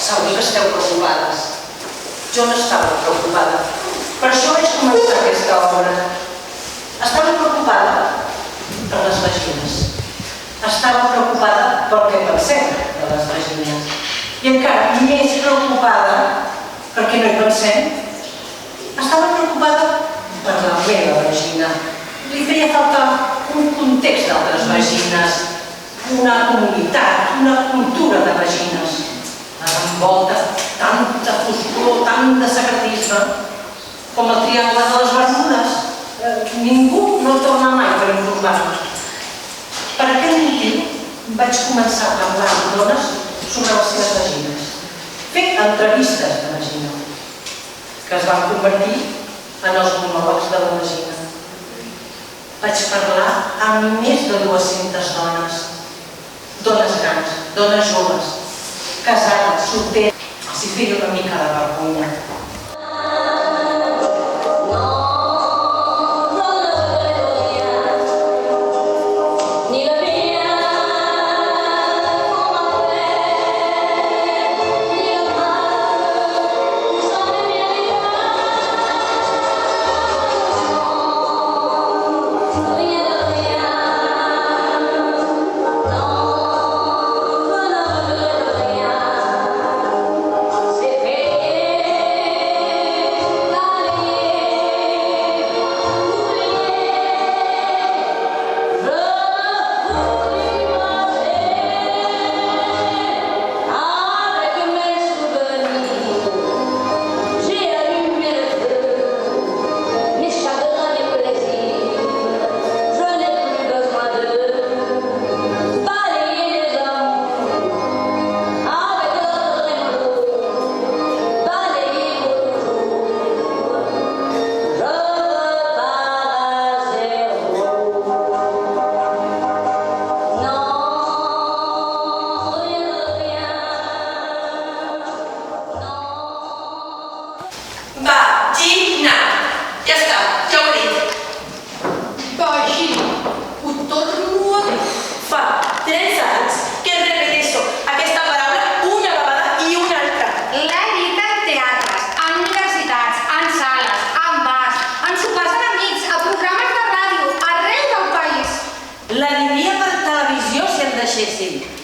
segur que esteu preocupades. Jo no estava preocupada. Per això vaig començar aquesta obra. Estava preocupada per les vagines. Estava preocupada pel que pensem de les vagines. I encara més preocupada perquè no hi pensem. Estava preocupada per la meva vagina. Li feia falta un context d'altres vagines, una comunitat, una cultura de vagines. Les envolta tanta foscor, tant de secretisme, com el triangle de les Bermudes. Ningú no torna mai per informar-nos. Per aquest motiu vaig començar a parlar amb dones sobre les seves vagines, fer entrevistes de vagina, que es van convertir en els monòlegs de la vagina. Vaig parlar amb més de 200 dones, dones grans, dones joves, casades, solteres. Els hi feia una mica de vergonya.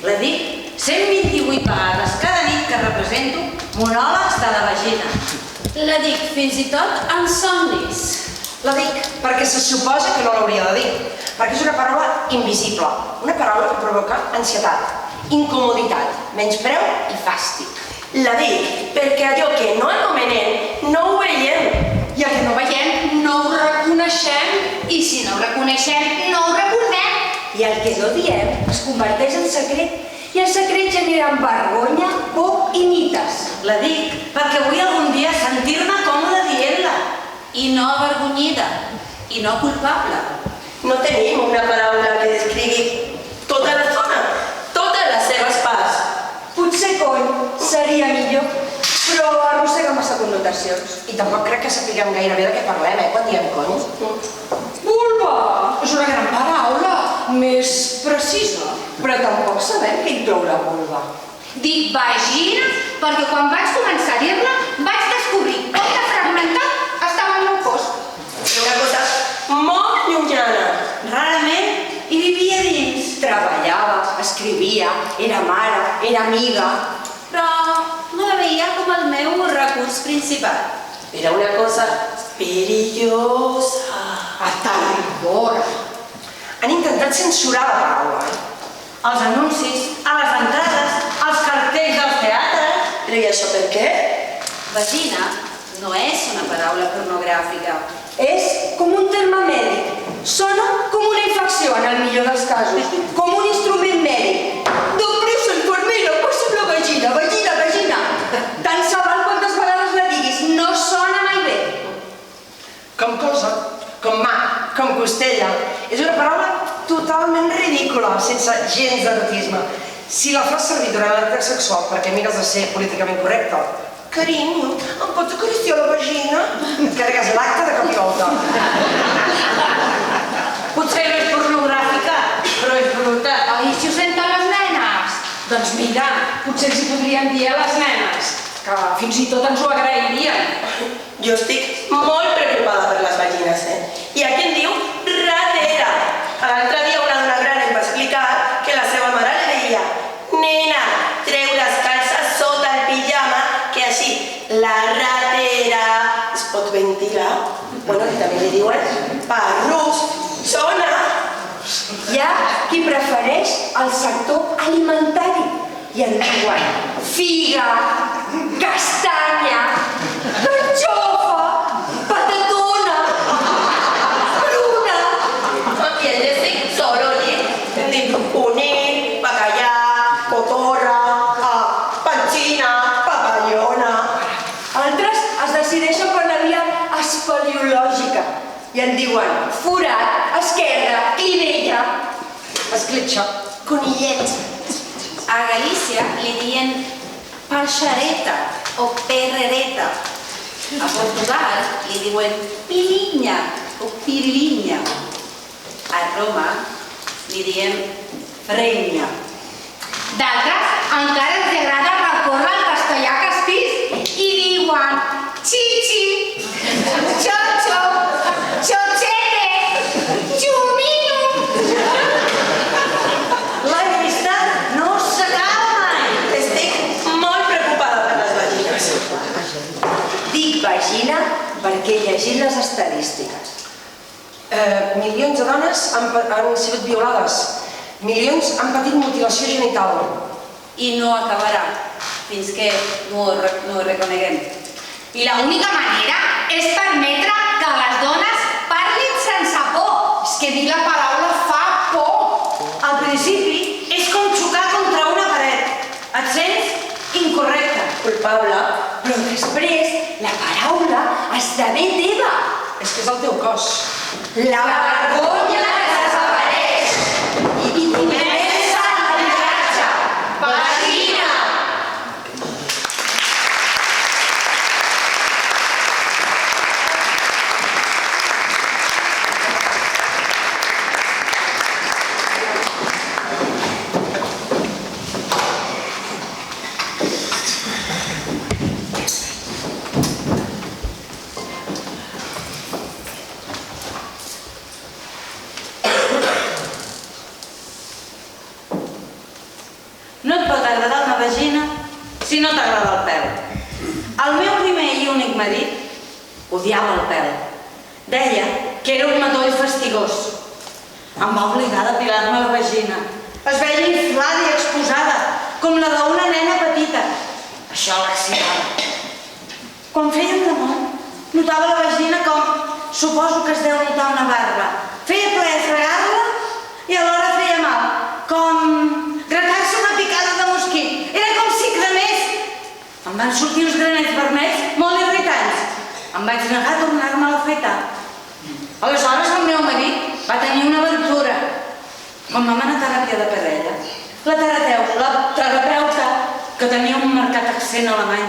La dic 128 vegades cada nit que represento monòlegs de la vagina. La dic fins i tot en somnis. La dic perquè se suposa que no l'hauria de dir, perquè és una paraula invisible, una paraula que provoca ansietat, incomoditat, menyspreu i fàstic. La dic perquè allò que no anomenem no ho veiem. I el que no veiem no ho reconeixem, i si no ho reconeixem no ho recordem. I el que no diem es converteix en secret, i el secret genera vergonya, por i mites. La dic perquè vull algun dia sentir-me còmoda dient-la. I no avergonyida, i no culpable. No tenim una paraula que descrigui tota la zona, totes les seves parts. Potser cony seria millor, però arrossega massa connotacions. I tampoc crec que sapiguem gaire bé de què parlem, quan diem cony. Vulva! És una gran paraula, més precisa. Però tampoc sabem què inclou la vulva. Dic vagina perquè quan vaig començar a dir-la vaig descobrir com de fragmentat estava el meu cos. Una cosa molt llunyana. Rarament hi vivia dins. Treballava, escrivia, era mare, era amiga. Però no la veia com el meu recurs principal. Era una cosa perillosa. Aterridora. Han intentat censurar la paraula. Els anuncis, a les entrades, als cartells dels teatres. Però i això per què? Vagina no és una paraula pornogràfica. És com un terme mèdic. Sona com una infecció en el millor dels casos. Com un instrument mèdic. De pressa, infermera, passa'm la vagina, vagina, vagina. Tant se val quantes vegades la diguis. No sona mai bé. Com cosa, com mà, com costella. És una paraula totalment ridícula, sense gens d'erotisme. Si la fas servir durant l'acte sexual perquè mires de ser políticament correcte, carinyo, em pots acariciar la vagina? Et carregues l'acte de cop i volta. Potser no és pornogràfica, però és bruta. Ai, si ho senten les nenes. Doncs mira, potser els hi podríem dir a les nenes, que fins i tot ens ho agrairien. Jo estic molt preocupada per les vagines, I aquí em diu ratera. L'altre dia una dona gran em va explicar que la seva mare li deia: nena, treu les calces sota el pijama, que així la ratera es pot ventilar. Bueno, i també li diuen parrus, sona. Hi ha qui prefereix el sector alimentari i en diuen figa, castanya, carxofa, patatona, pruna. I el lèxic solo dic conill, bacallà, cotorra, panxina, papallona. Altres es decideixen per la via espeleològica i en diuen forat, esquerda, clinella, Escletxa. conillet. A Galícia li diuen palxareta o perrereta. A Portugal li diuen pirinha o pirilinha. A Roma li diuen frenya. D'altres encara els agrada recórrer al castellà caspís i diuen chichi, chocho, chochete, chumino. La llista no s'acaba mai. Estic molt preocupada per les vagines. Dic vagina perquè he llegit les estadístiques. Milions de dones han sigut violades. Milions han patit mutilació genital. I no acabarà fins que no ho reconeguem. I l'única manera és permetre que les dones parlin sense por. És que dir la paraula fa por. Al principi és com xocar contra una paret. Et sents incorrecte. Culpable. Però després la paraula esdevé teva. És que és el teu cos. La vergonya desapareix i comença el viatge. Vagina! No et pot agradar una vagina si no t'agrada el pèl. El meu primer i únic marit odiava el pèl. Deia que era un matoll fastigós. Em va obligar a depilar-me la vagina. Es veia inflada i exposada, com la d'una nena petita. Això l'excitava. Quan fèiem l'amor, notava la vagina com suposo que es deu notar una barba. Feia plaer fregar-la i alhora feia mal, com gratar-se una picada de mosquit. Era com si cremés. Em van sortir uns granets vermells molt irritants. Em vaig negar a tornar-me a l'afaitar. Aleshores el meu marit va tenir una aventura. Quan vam anar a teràpia de parella, la terapeuta, que tenia un marcat accent alemany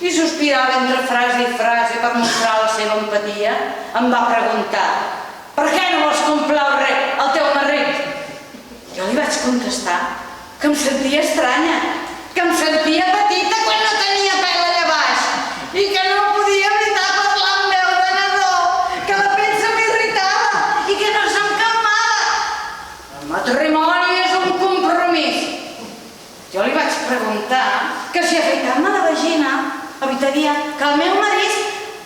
i sospirava entre frase i frase per mostrar la seva empatia, em va preguntar: per què no vols complaure el teu marit? Jo li vaig contestar que em sentia estranya, que em sentia petita quan no tenia pèl allà baix i que no podia evitar parlar amb veu de nadó, que la pell se m'irritava i que no se'm calmava. El matrimoni és un compromís. Jo li vaig preguntar que si afaitant-me la vagina evitaria que el meu marit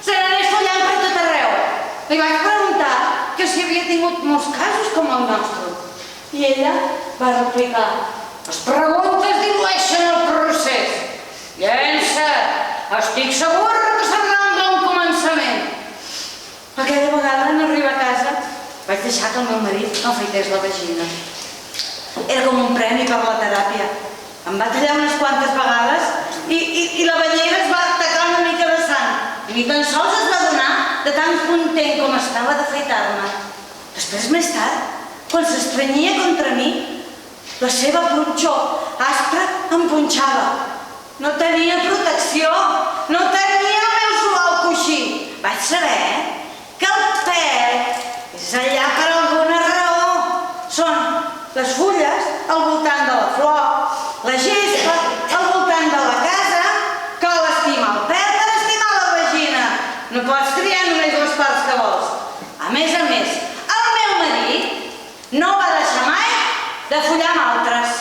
se n'anés follant per tot arreu. Li vaig preguntar que si havia tingut molts casos com el nostre. I ella va replicar: les preguntes dilueixen el procés. Llença, estic segura que serà un bon començament. Aquella vegada, en arribar a casa, vaig deixar que el meu marit m'afaités la vagina. Era com un premi per la teràpia. Em va tallar unes quantes vegades i la banyera es va tacar una mica de sang. I ni tan sols es va donar de tan content com estava d'afaitar-me. Després, més tard, quan s'estrenyia contra mi, la seva punxó aspra em punxava. No tenia protecció, no tenia el meu suau coixí. Vaig saber que el pèl és allà per alguna raó. Són les fulles al voltant de la flor, la gent altres.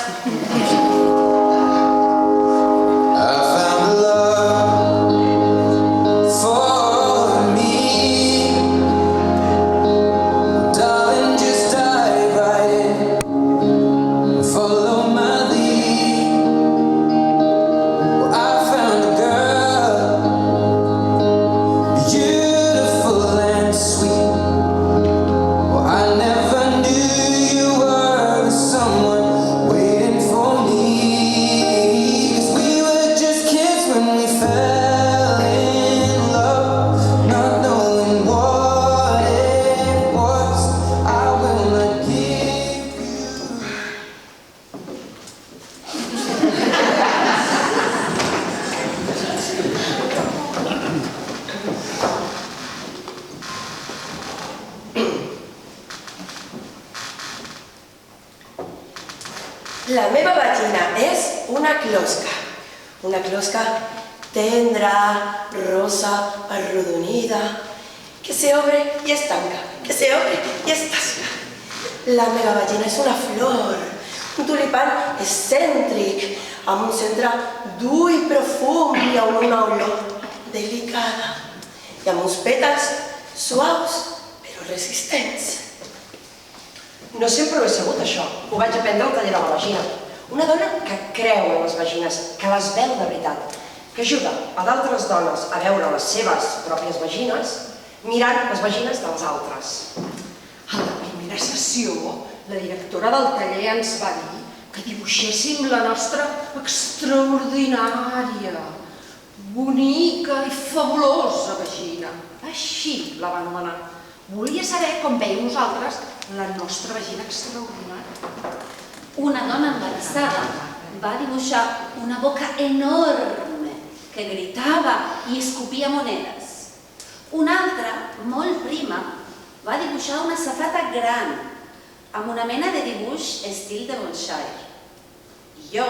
La meva vagina és una closca tendra, rosa, arrodonida, que se obre y estanca, que se obre y estanca. La meva vagina és una flor, un tulipan excèntric, amb un centre dur i profund i amb una olor delicada, i amb uns pètals suaus però resistents. No sempre ho he sabut, això. Ho vaig aprendre al taller de la vagina. Una dona que creu en les vagines, que les veu de veritat, que ajuda a d'altres dones a veure les seves pròpies vagines mirant les vagines dels altres. A la primera sessió, la directora del taller ens va dir que dibuixéssim la nostra extraordinària, bonica i fabulosa vagina. Així la va anomenar. Volia saber com veieu nosaltres la nostra vagina extraordinària. Una dona embarassada va dibuixar una boca enorme que gritava i escopia monedes. Una altra, molt prima, va dibuixar una safata gran amb una mena de dibuix estil de Devonshire. I jo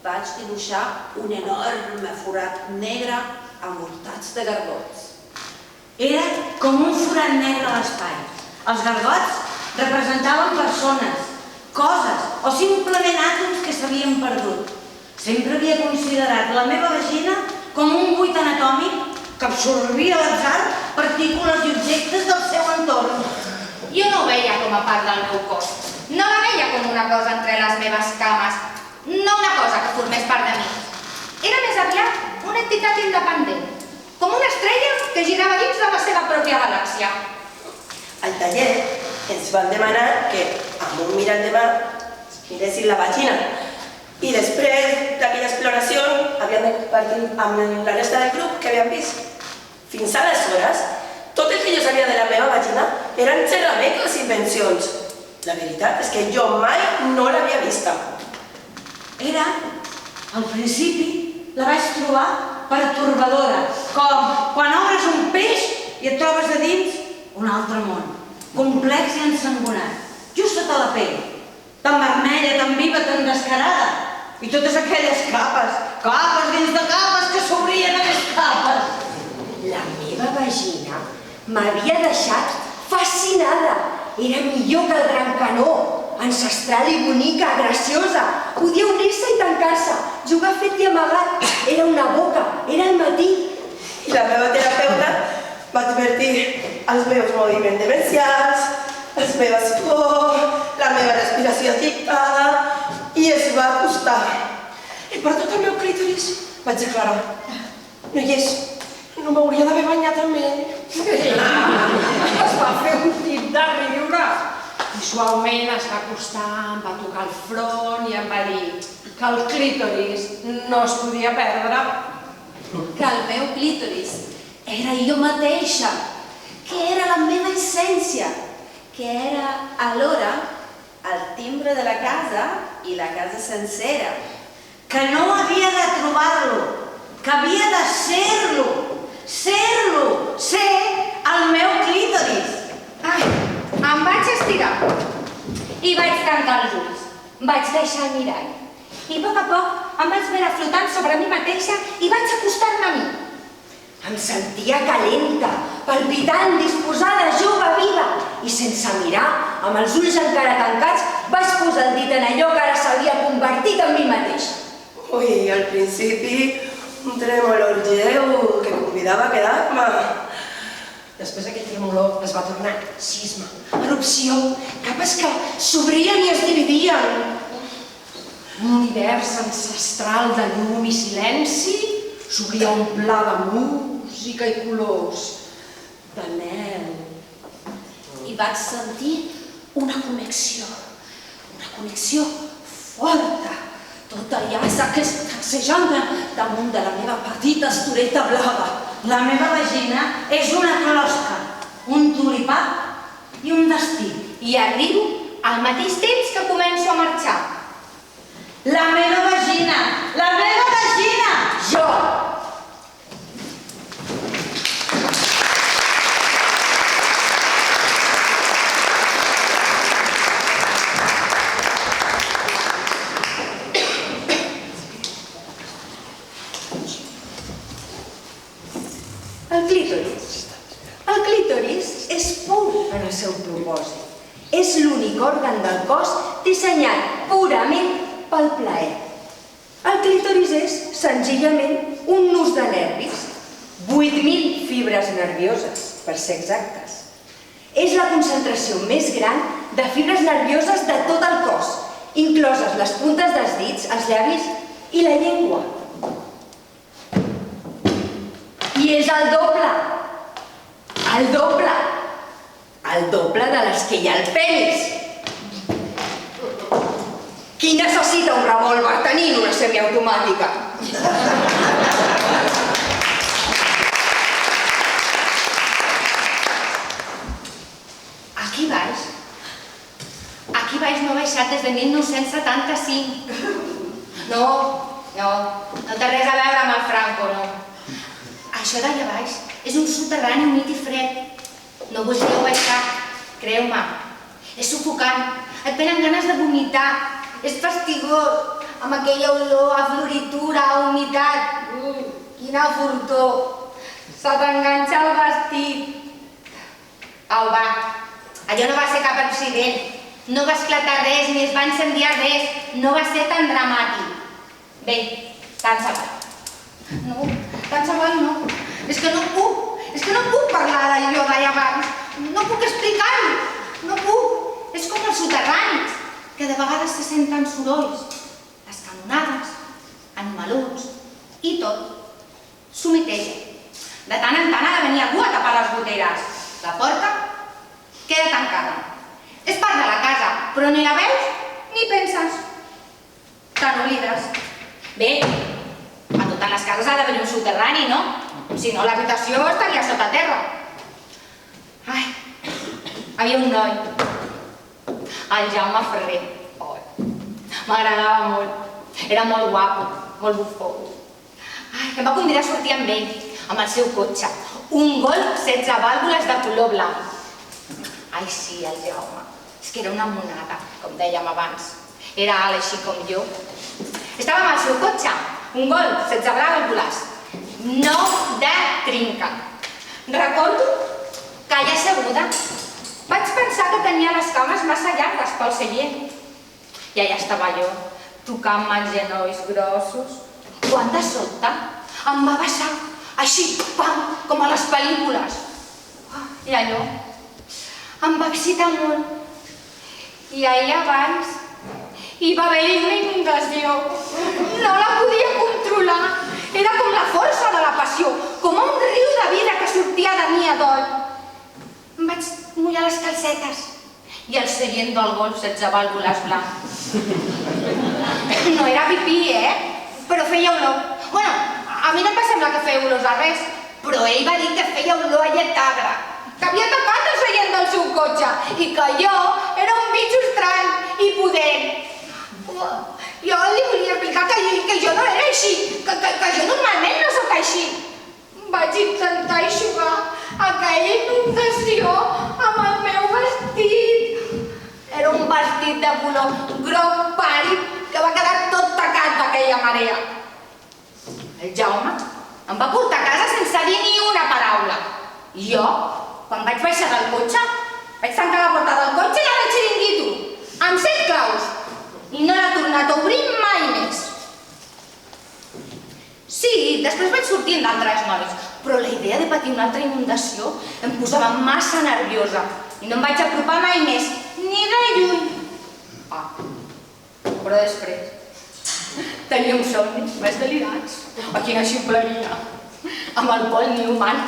vaig dibuixar un enorme forat negre envoltats de gargots. Era com un forat negre a l'espai. Els gargots representaven persones, coses o simplement àtoms que s'havien perdut. Sempre havia considerat la meva vagina com un buit anatòmic que absorbia a l'atzar partícules i objectes del seu entorn. Jo no ho veia com a part del meu cos. No la veia com una cosa entre les meves cames, no una cosa que formés part de mi. Era més aviat una entitat independent, com una estrella que girava dins de la seva pròpia galàxia. Al taller ens van demanar que, amb un mirall de mà, miréssim la vagina. I després d'aquella exploració havíem de compartir amb la resta del grup que havíem vist. Fins aleshores, tot el que jo sabia de la meva vagina eren xerramecos i invencions. La veritat és que jo mai no l'havia vista. Era, al principi, la vaig trobar pertorbadora, com quan obres un peix i et trobes a dins un altre món, complex i ensangonat, just sota la pell, tan vermella, tan viva, tan descarada, i totes aquelles capes, capes dins de capes que s'obrien a més capes. La meva vagina m'havia deixat fascinada. Era millor que el gran canó, ancestral i bonica, graciosa. Podia obrir-se i tancar-se, jugar fet i amagat. Era una boca, era el matí. I la meva terapeuta va advertir els meus moviments demencials, les meves por, la meva respiració dictada, i es va acostar. He perdut el meu clítoris, vaig declarar. No hi és, no m'hauria d'haver banyat amb ell. Es va fer un tip de riure. I suaument es va acostar, em va tocar el front i em va dir que el clítoris no es podia perdre. Que el meu clítoris era jo mateixa, que era la meva essència, que era alhora el timbre de la casa i la casa sencera, que no havia de trobar-lo, que havia de ser-lo, ser el meu clítoris. Ai, em vaig estirar i vaig tancar els ulls. Vaig deixar el mirall i a poc em vaig veure flotant sobre mi mateixa i vaig acostar-me a mi. Em sentia calenta, palpitant, disposada, jove, viva, i sense mirar, amb els ulls encara tancats, vaig posar el dit en allò que ara s'havia convertit en mi mateixa. Ui, al principi, un tremolor lleu que convidava a quedar-me. Després aquell tremolor es va tornar sisme, erupció, capes que s'obrien i es dividien. Un univers ancestral de llum i silenci s'obria un pla de música i colors, d'anhel. I vaig sentir una connexió forta. Tota allà sacsejant damunt de la meva petita estoreta blava. La meva vagina és una closca, un tulipà i un destí. I arribo al mateix temps que començo a marxar. La meva vagina! La meva vagina! Jo! El clítoris és pur en el seu propòsit. És l'únic òrgan del cos dissenyat purament pel plaer. El clítoris és, senzillament, un nus de nervis. 8.000 fibres nervioses, per ser exactes. És la concentració més gran de fibres nervioses de tot el cos, incloses les puntes dels dits, els llavis i la llengua. I és el doble de les que hi ha al penis. Qui necessita un revòlver tenint una semiautomàtica? Aquí baix no he baixat des de 1975. No té res a veure amb el Franco, no. Això d'allà baix és un soterrani humit i fred. No voldríeu baixar, creu-me. És sufocant, et venen ganes de vomitar. És fastigós, amb aquella olor a floritura, a humitat. Quina fortor. Se t'enganxa el vestit. Au, va. Allò no va ser cap accident. No va esclatar res, ni es va incendiar res. No va ser tan dramàtic. Bé, tant se val. No, tant se val no. És que no puc parlar d'allò d'allà abans. No puc explicar-ho. No puc. És com els soterranis, que de vegades se senten sorolls. Les canonades, animalucs i tot. S'humiteja. De tant en tant ha de venir algú a tapar les goteres. La porta queda tancada. És part de la casa, però ni la veus ni penses. Te n'oblides. Bé, a totes les cases ha d'haver un soterrani, no? Si no, l'habitació estaria sota terra. Ai, havia un noi, el Jaume Ferrer. M'agradava molt. Era molt guapo, molt bufó. Ai, que em va convidar a sortir amb ell, amb el seu cotxe. Un Golf 16 vàlvules de color blanc. Ai, sí, el Jaume. És que era una monada, com dèiem abans. Era alt, així com jo. Estava amb el seu cotxe, un Golf 16 vàlvules. Nou de trinca. Recordo que allà asseguda vaig pensar que tenia les cames massa llargues pel seient. I allà estava jo, tocant-me els genolls grossos, quan de sobte em va baixar, així, pam, com a les pel·lícules. I allò em va excitar molt. I allà abans hi va haver una inundació. No la podia controlar. Era com la força de la passió, com un riu de vida que sortia de mi a dol. Em vaig mullar les calcetes i el seient del Golf 16 vàlvules blanc. No era pipí, però feia olor. Bueno, a mi no em va semblar que feia olors a res, però ell va dir que feia olor a llet agre, que havia tapat el seient del seu cotxe i que jo era un bitxo estrany i pudent. Jo li volia explicar que jo no era així, que jo normalment no sóc així. Vaig intentar eixugar aquella inundació amb el meu vestit. Era un vestit de color groc pàl·lid que va quedar tot tacat d'aquella marea. El Jaume em va portar a casa sense dir ni una paraula. Jo, quan vaig baixar del cotxe, vaig tancar la porta del cotxe i al xiringuito, amb 7 claus, i no l'ha tornat a obrir mai més. Sí, després vaig sortir amb d'altres nois, però la idea de patir una altra inundació em posava massa nerviosa i no em vaig apropar mai més, ni de lluny. Però després tenia uns somnis més delirants. A quina ximpleria! Amb el Paul Newman.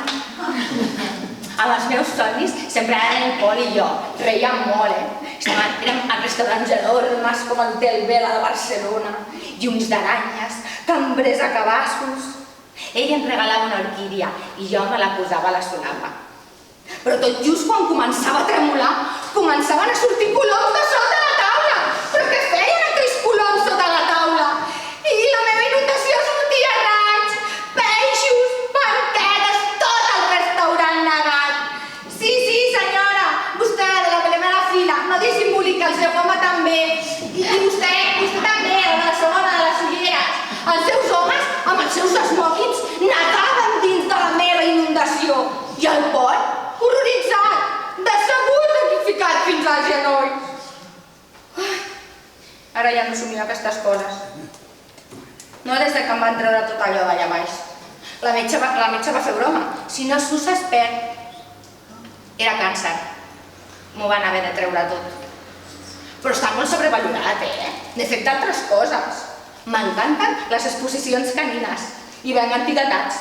En els meus somnis sempre eren el Paul i jo. Reiem molt, Érem a restaurants enormes com l'Hotel Vela de Barcelona, llums d'aranyes, cambrers a cabassos. Ell em regalava una orquídia i jo me la posava a la solapa. Però tot just quan començava a tremolar, començaven a sortir coloms de sota la taula. Però què feien aquells coloms sota la taula? I la meva inundació sortia raigs, peixos, panteres, tot el restaurant negat. Sí, senyora, vostè de la primera fila, no dissimuli que el seu home també. I vostè també, de la segona de les ulleres. Els seus homes, amb els seus esmòquins, nadaven dins de la meva inundació. I el Pol, horroritzat, decebut aquí ficat fins als genolls. Ara ja no somio aquestes coses. No des de que em van treure tot allò d'allà baix. La metge va fer broma. Si no s'usa es perd. Era càncer. M'ho van haver de treure tot. Però està molt sobrevalorat, N'he fet d'altres coses. M'encanten les exposicions canines i ben etiquetats.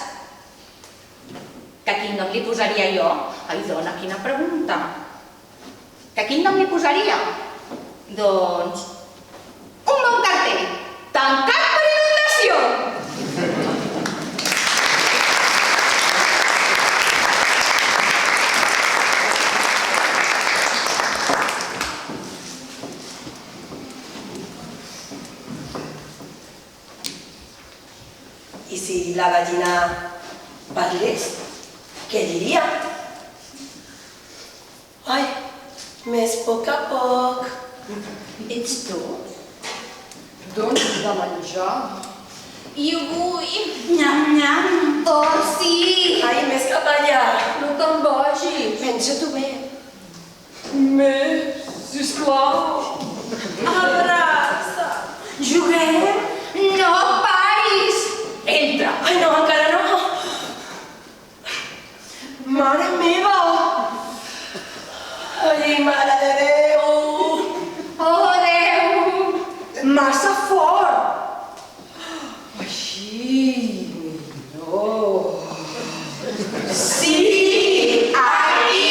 Que quin nom li posaria jo? Ai, dona, quina pregunta. Que quin nom li posaria? Doncs... un bon cartell. Tancat per inundació! I si la gallina parlés, què diria? Ai, més a poc. Ets tu? Doncs de menjar. I ho vull. Nyam. Oh, sí. Ai, més cap allà. No te'n vagis. Pensa-t'ho bé. Més, sisplau. Abraça. Juguem? No paris. Entra. Ai, no, encara no. Mare meva. Ai, mare de Déu. Oh, Déu. Massa fort. Així. No. Sí, aquí.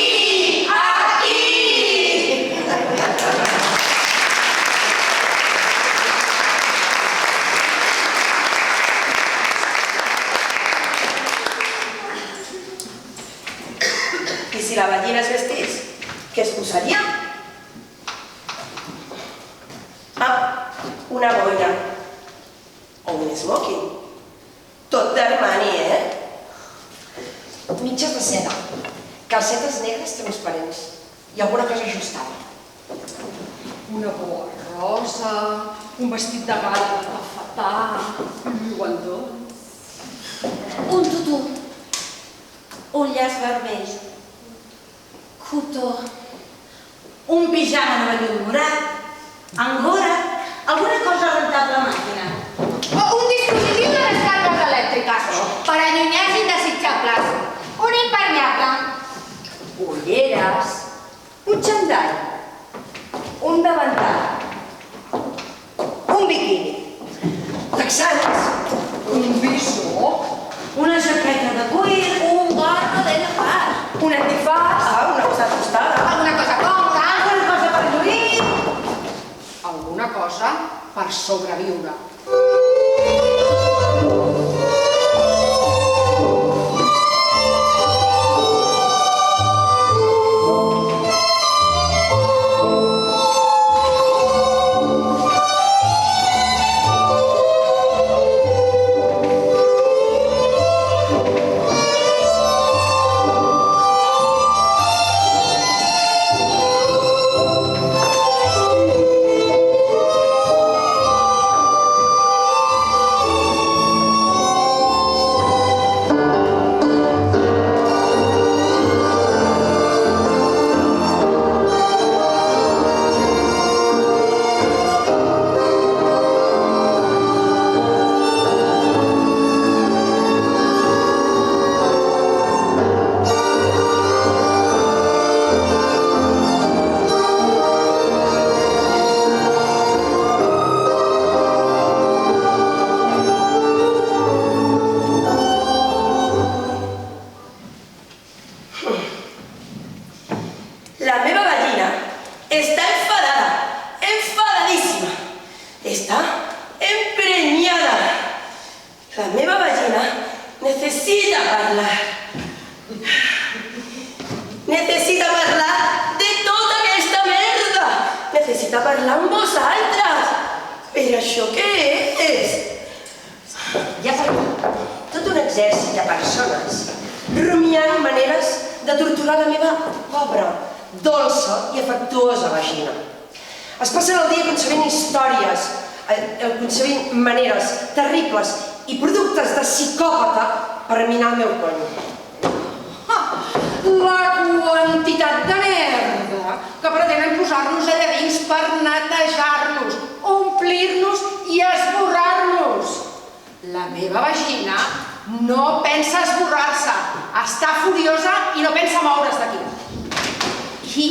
I si la gallina es vestís, què es posaria? Una boina. O un smoking. Tot d'Armani, Mitges de seda. Calcetes negres transparents. I alguna cosa ajustada. Una boa rosa, un vestit de gala de tafetà, guantons. Un tutú, un llaç vermell, cotó, un pijama de vellut morat, angora, alguna cosa rentable a màquina. Un dispositiu de descàrregues elèctriques per allunyar-se indesitjables. Un impermeable. Ulleres, un xandall, un davantal, un biquini, Texans, un visor, Una jaqueta de cuir, un gorro de lleopard, un antifàs, una cosa ajustada. Alguna cosa còmoda. alguna cosa per lluir. alguna cosa per sobreviure. meva vagina necessita parlar. Necessita parlar de tota aquesta merda. Necessita parlar amb vosaltres. Per això què és? Hi ha per mi tot un exèrcit de persones rumiant maneres de torturar la meva pobra, dolça i afectuosa vagina. Es passen el dia concebent històries, concebent maneres terribles i productes de psicòpata per minar el meu cony. La quantitat de merda que pretenen posar-nos allà dins per netejar-nos, omplir-nos i esborrar-nos. La meva vagina no pensa esborrar-se, està furiosa i no pensa moure's d'aquí. I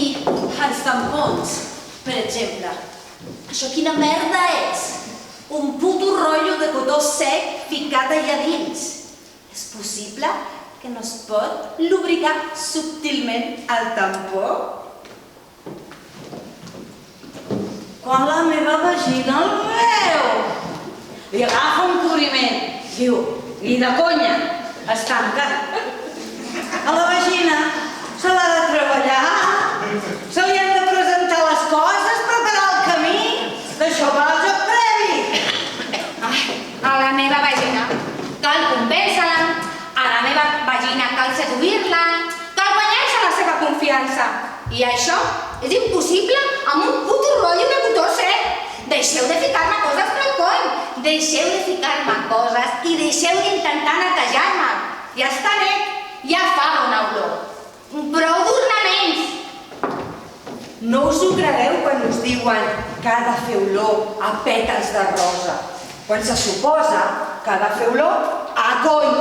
els tampons, per exemple. Això quina merda és? Un puto rotllo de cotó sec ficat allà dins. És possible que no es pot lubricar subtilment el tampó? Quan la meva vagina el veu, li agafa un cobriment, diu, i de conya, es tanca. A la vagina se l'ha de treballar, se li han de presentar les coses, preparar el camí, d'això va el joc previ. A la meva vagina cal convèncer-la, a la meva vagina cal seduir-la, cal guanyar-se la seva confiança. I això és impossible amb un puto rotllo de cotó sec. Deixeu de ficar-me coses pel coll, deixeu de ficar-me coses i deixeu d'intentar netejar-me. Ja està net, ja fa bona olor. Prou d'ornaments. No us ho cregueu quan us diuen que ha de fer olor a pètals de rosa, quan se suposa que ha de fer olor a coll.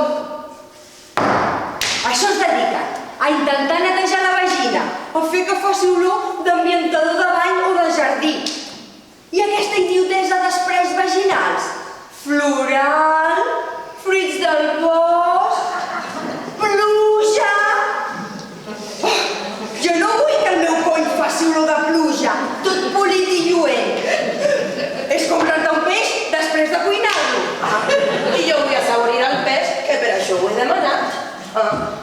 Això es dediquen a intentar netejar la vagina o fer que faci olor d'ambientador de bany o de jardí. I aquesta idiotesa d'espreis vaginals? Floral, fruits del bosc, pluja... Jo no vull que el meu coll faci olor de pluja, tot polit i lluent. És com rentar un peix després de cuinar-lo. I jo vull assaborir el peix, que per això ho he demanat.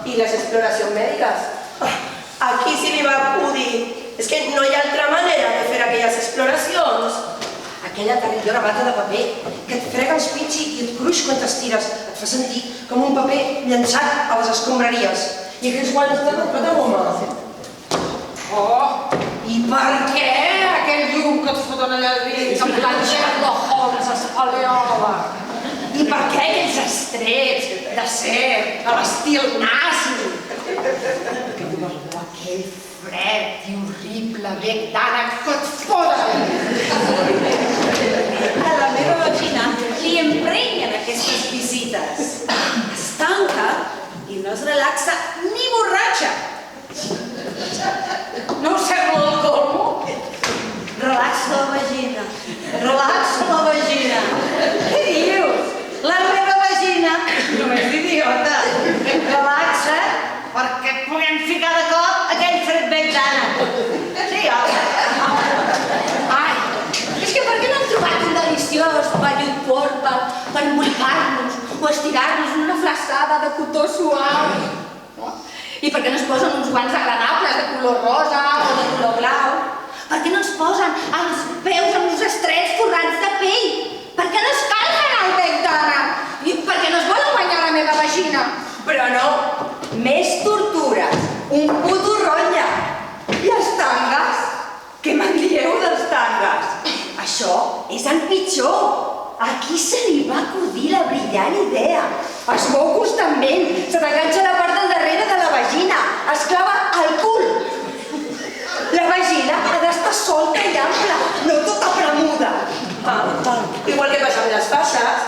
I les exploracions mèdiques. Aquí sí li va acudir. És que no hi ha altra manera de fer aquelles exploracions. Aquella terrillona bata de paper que et frega els pits i et cruix quan t'estires. Et fa sentir com un paper llançat a les escombraries. I aquells guants de goma. Oh, i per què aquell llum que et foten allà dins, amb plan Sherlock Holmes espaliola? I per què aquells estrets d'acer a l'estil nazi? Aquell fred i horrible bec d'ànec que et foten! A la meva vagina li emprenyen aquestes visites. Es tanca i no es relaxa ni borratxa. No ho sembla el colmo? Relaxa la vagina, relaxa la vagina. Què dius? La meva vagina, només d'idiota, relaxa perquè et puguem ficar de cop aquell fred bec d'ànec. Sí, home. Ai, és que per què no hem trobat un deliciós vellut porc per embolicar-nos o estirar-nos en una flaçada de cotó suau? No? I per què no es posen uns guants agradables de color rosa o de color blau? Per què no es posen els peus amb uns estrets forrats de pell? Per què no es calfen el bec d'ànec? I per què no es volen guanyar la meva vagina? Però no, més tortures, un puto rotlle. I els tangues? Què me'n dieu dels tangues? Això és el pitjor. A qui se li va acudir la brillant idea? Es mou constantment, se t'enganxa la part del darrere de la vagina, es clava al cul. La vagina ha d'estar solta i ampla, no tota premuda. Igual que passa amb les faixes,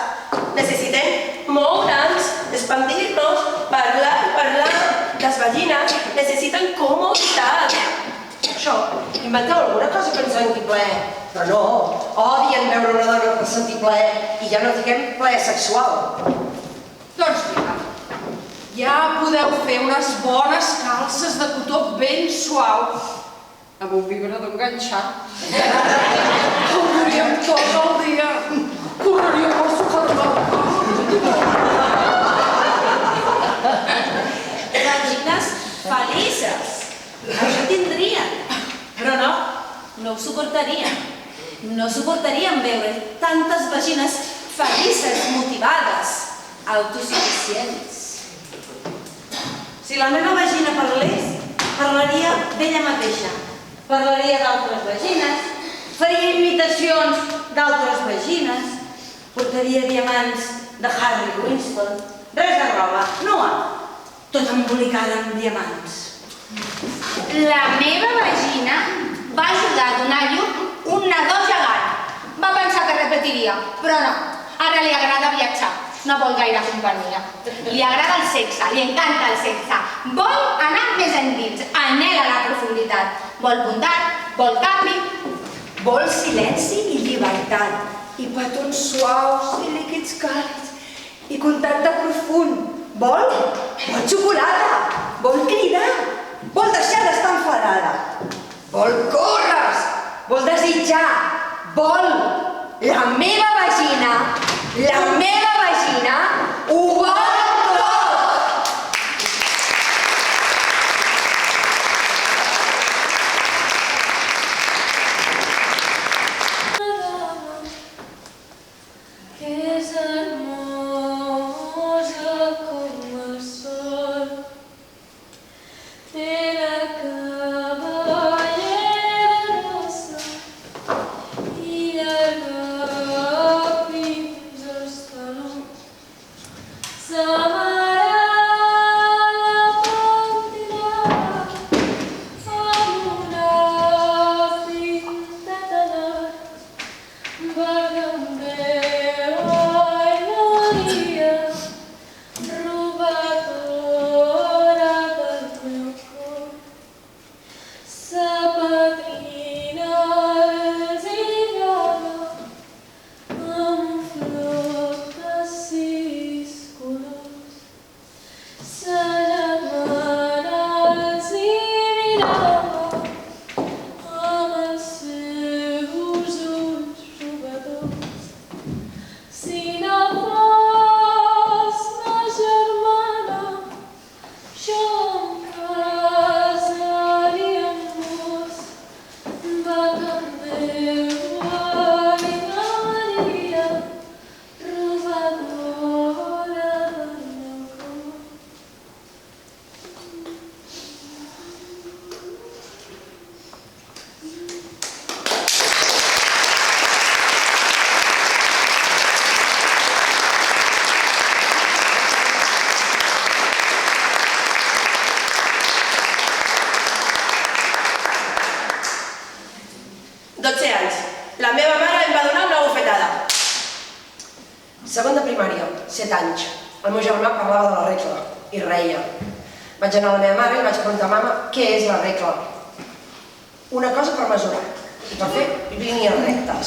necessitem moure'ns, expandir-nos, parlar. Les vagines necessiten comoditat. Això, inventeu alguna cosa que ens doni plaer. Però no, odien veure una dona per sentir plaer i ja no diguem plaer sexual. Doncs mira, ja podeu fer unes bones calces de cotó ben suau amb un vibrador enganxat. Correríem tot el dia, correríem al supermercat. suportarien. No suportarien veure tantes vagines felices, motivades, autosuficients. Si la meva vagina parlés, parlaria d'ella mateixa. Parlaria d'altres vagines, faria imitacions d'altres vagines, portaria diamants de Harry Winston, res de roba, nua, tot embolicada amb diamants. La meva vagina va ajudar a donar a llum un nadó gegant. Va pensar que repetiria, però no. Ara li agrada viatjar, no vol gaire companyia. Li agrada el sexe, li encanta el sexe. Vol anar més endins, anhela la profunditat. Vol bondat, vol canvi. Vol silenci i llibertat, i petons suaus i líquids càlids, i contacte profund. Vol xocolata, vol cridar, vol deixar d'estar enfadada, vol córrer, vol desitjar, vol la meva vagina ho vol tot! Que és hermosa com el sol, té la cabellera rosa i llarga fins als talons. S'amarà la pentinada amb una finteta d'or. Si no fos ma germana, jo em casaria amb vos. Va candeua i Maria, robadora del meu cor. La meva mare em va donar una bufetada. Segon de primària, 7 anys. El meu germà parlava de la regla i reia. Vaig anar a la meva mare i vaig preguntar a mama què és la regla. Una cosa per mesurar i per fer línies rectes.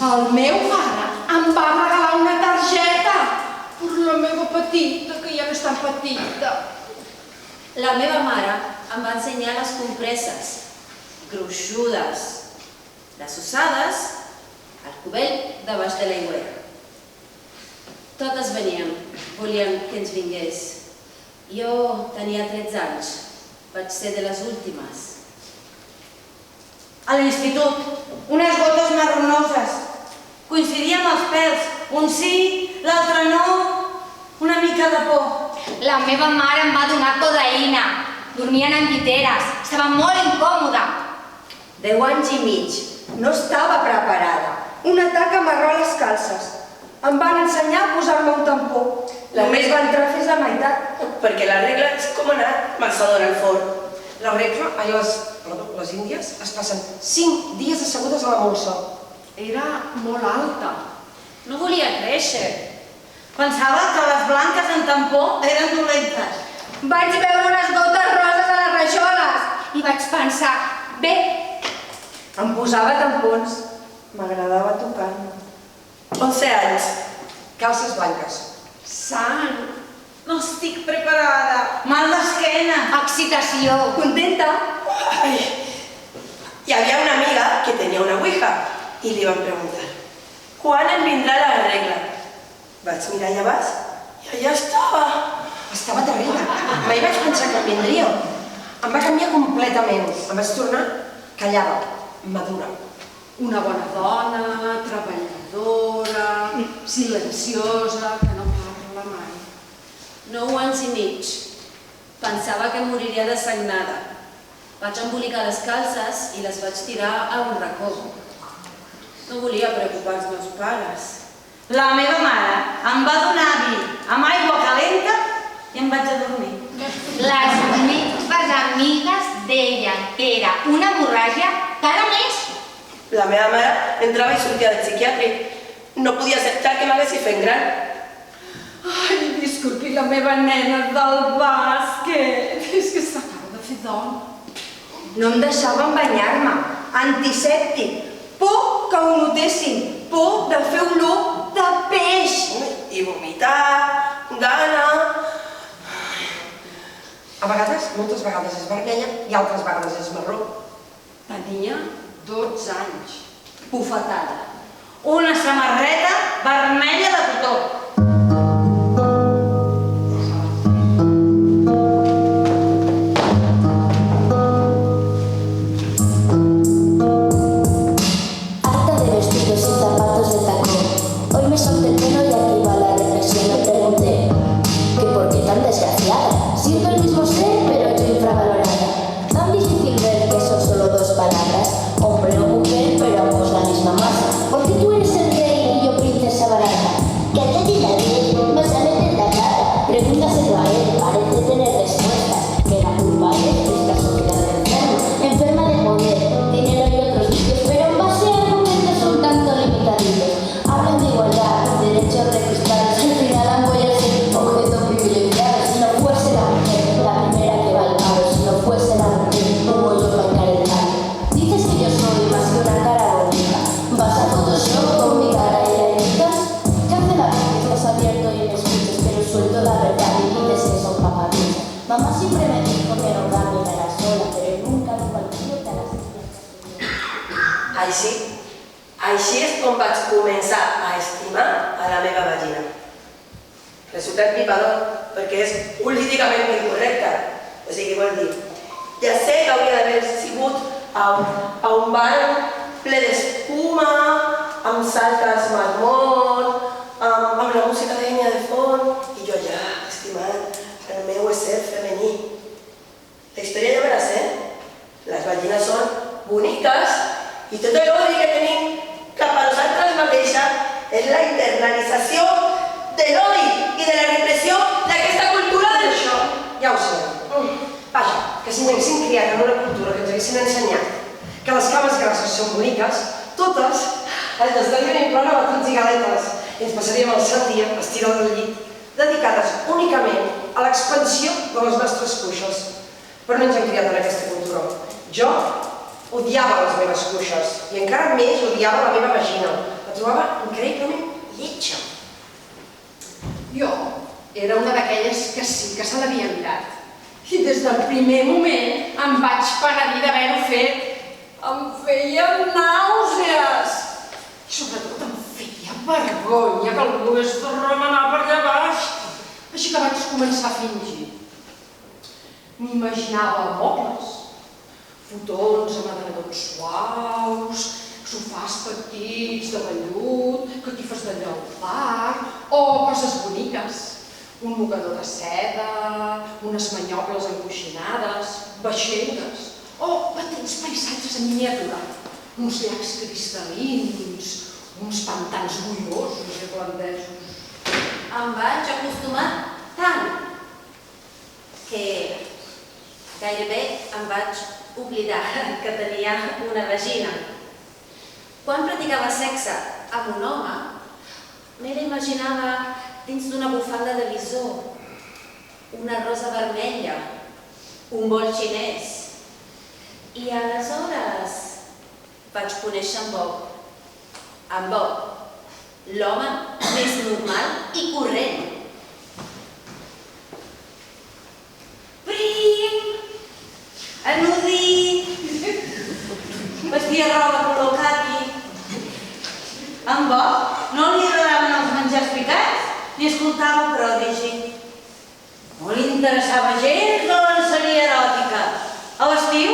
El meu pare em va regalar una targeta per la meva petita, que ja no és tan petita. La meva mare em va ensenyar les compresses, gruixudes, desossades, al cubell de baix de l'aigüera. Totes veníem, volíem que ens vingués. Jo tenia 13 anys, vaig ser de les últimes. A l'institut, unes gotes marronoses. Coincidíem els pèls, un sí, l'altre no, una mica de por. La meva mare em va donar codeïna. Dormien en lliteres, estava molt incòmoda. 10 anys i mig. No estava preparada. Un atac marró a les calces. Em van ensenyar a posar-me un tampó. Només va entrar fins la meitat. Perquè la regla és com anar marxadora al forn. La regla, les índies, es passen 5 dies assegudes a la molsa. Era molt alta. No volia créixer. Pensava que les blanques en tampó eren dolentes. Vaig veure unes gotes roses a les rajoles i vaig pensar, bé, Em posava tampons. M'agradava tocar-me. 11 anys. Calces blanques. Sant, no estic preparada. Mal d'esquena. excitació. Contenta? Ai. Hi havia una amiga que tenia una ouija i li van preguntar quan em vindrà la regla. Vaig mirar allà baix i allà estava. Estava terrible. Mai vaig pensar que em vindria. Em va canviar completament. Em vaig tornar callada, madura. Una bona dona, treballadora, silenciosa, que no parla mai. 9 anys i mig. Pensava que moriria de sagnada. Vaig embolicar les calces i les vaig tirar a un racó. No volia preocupar els meus pares. La meva mare em va donar vi amb aigua calenta i em vaig a dormir. Les meves amigues deien que era una hemorràgia cada mes. La meva mare entrava i sortia del psiquiàtric. No podia acceptar que m'haguessi fent gran. Ai, disculpi, la meva nena del bàsquet. És que s'acaba de fer dona. No em deixaven banyar-me. Antisèptic. Por que ho notessin. Por de fer olor de peix. I vomitar, gana... A vegades, moltes vegades és vermella i altres vegades és marró. Tenia 12 anys. Bufetada. Una samarreta vermella de cotó. Harta de vestidos y zapatos de tacón. Hoy me solté el pelo y aquí va la reflexión. Me pregunté que por qué tan desgraciada. Siento el mismo ser, pero yo infravalorada. Tan difícil ver que son solo dos palabras. Hombre o mujer, pero ambos la misma masa. Porque tú eres el rey y yo princesa barata. Cállate nadie, no sabes de la cara. Pregúntaselo a él, parece tener respuestas. Que la culpa es la sociedad del enfermo. Enferma de poder, dinero y otros vicios, pero en base a argumentos un tanto limitaditos. Hablan de igualdad, derechos registrados. Al final ambos ya ser objeto privilegiado. Si no fuese la mujer, la primera que va al paro. Si no fuese la mujer, como yo para encaretar. Dices que yo soy más que una cara bonita. Vas a Photoshop con mi cara y la editas. Ya hace la vez que estás abierto y me escuchas, pero suelto la verdad y dices que son paparuchas. Mamá siempre me dijo que no caminara sola, pero nunca dijo al tío que a las Així és com vaig començar a estimar a la meva vagina. Resulta empipador perquè és políticament incorrecta. O sigui, vol dir, ja sé que hauria d'haver sigut a un bany ple d'espuma, amb saltes marmol, amb la música d'Enya de fons, i jo ja estimant el meu ésser femení. La història ja me la sé. Les vagines són boniques i tot l'odi que tenim cap a nosaltres mateixes és la internalització de l'odi i de la repressió d'aquesta cultura del xoc. Ja ho sé. Vaja, que si m'haguessin criat en una cultura que ens haguessin ensenyat que les cames grasses són boniques, totes ens estarien plora batuts i galetes i ens passaríem el sant dia estirant del llit, dedicades únicament a l'expansió de les nostres cuixes. Però no ens hem criat en aquesta cultura. Jo odiava les meves cuixes i encara més odiava la meva vagina. La trobava increïblement lletja. Jo era una d'aquelles que sí que se l'havia mirat. I des del primer moment em vaig penedir d'haver-ho fet. Em feia nàusees. I sobretot em feia vergonya que algú hagués de remenar per allà baix. Així que vaig començar a fingir. M'imaginava mobles, fotons amb edredons suaus, sofàs petits de vellut, catifes de lleopard o coses boniques. Un mocador de seda, unes manyobles encoixinades, vaixelles o petits paisatges en miniatura. Uns llacs cristal·lins, uns pantans buiosos irlandesos. Em vaig acostumar tant que gairebé em vaig oblidar que tenia una vagina. Quan practicava sexe amb un home, me l'imaginava dins d'una bufanda de visó, una rosa vermella, un bol xinès. I aleshores vaig conèixer en Bob, l'home més normal i corrent. Prim! Anudit! Vestia roba color caqui. En Bob no li agradaven els menjars picats ni escoltava Prodigy. No li interessava gens de lenceria eròtica. A l'estiu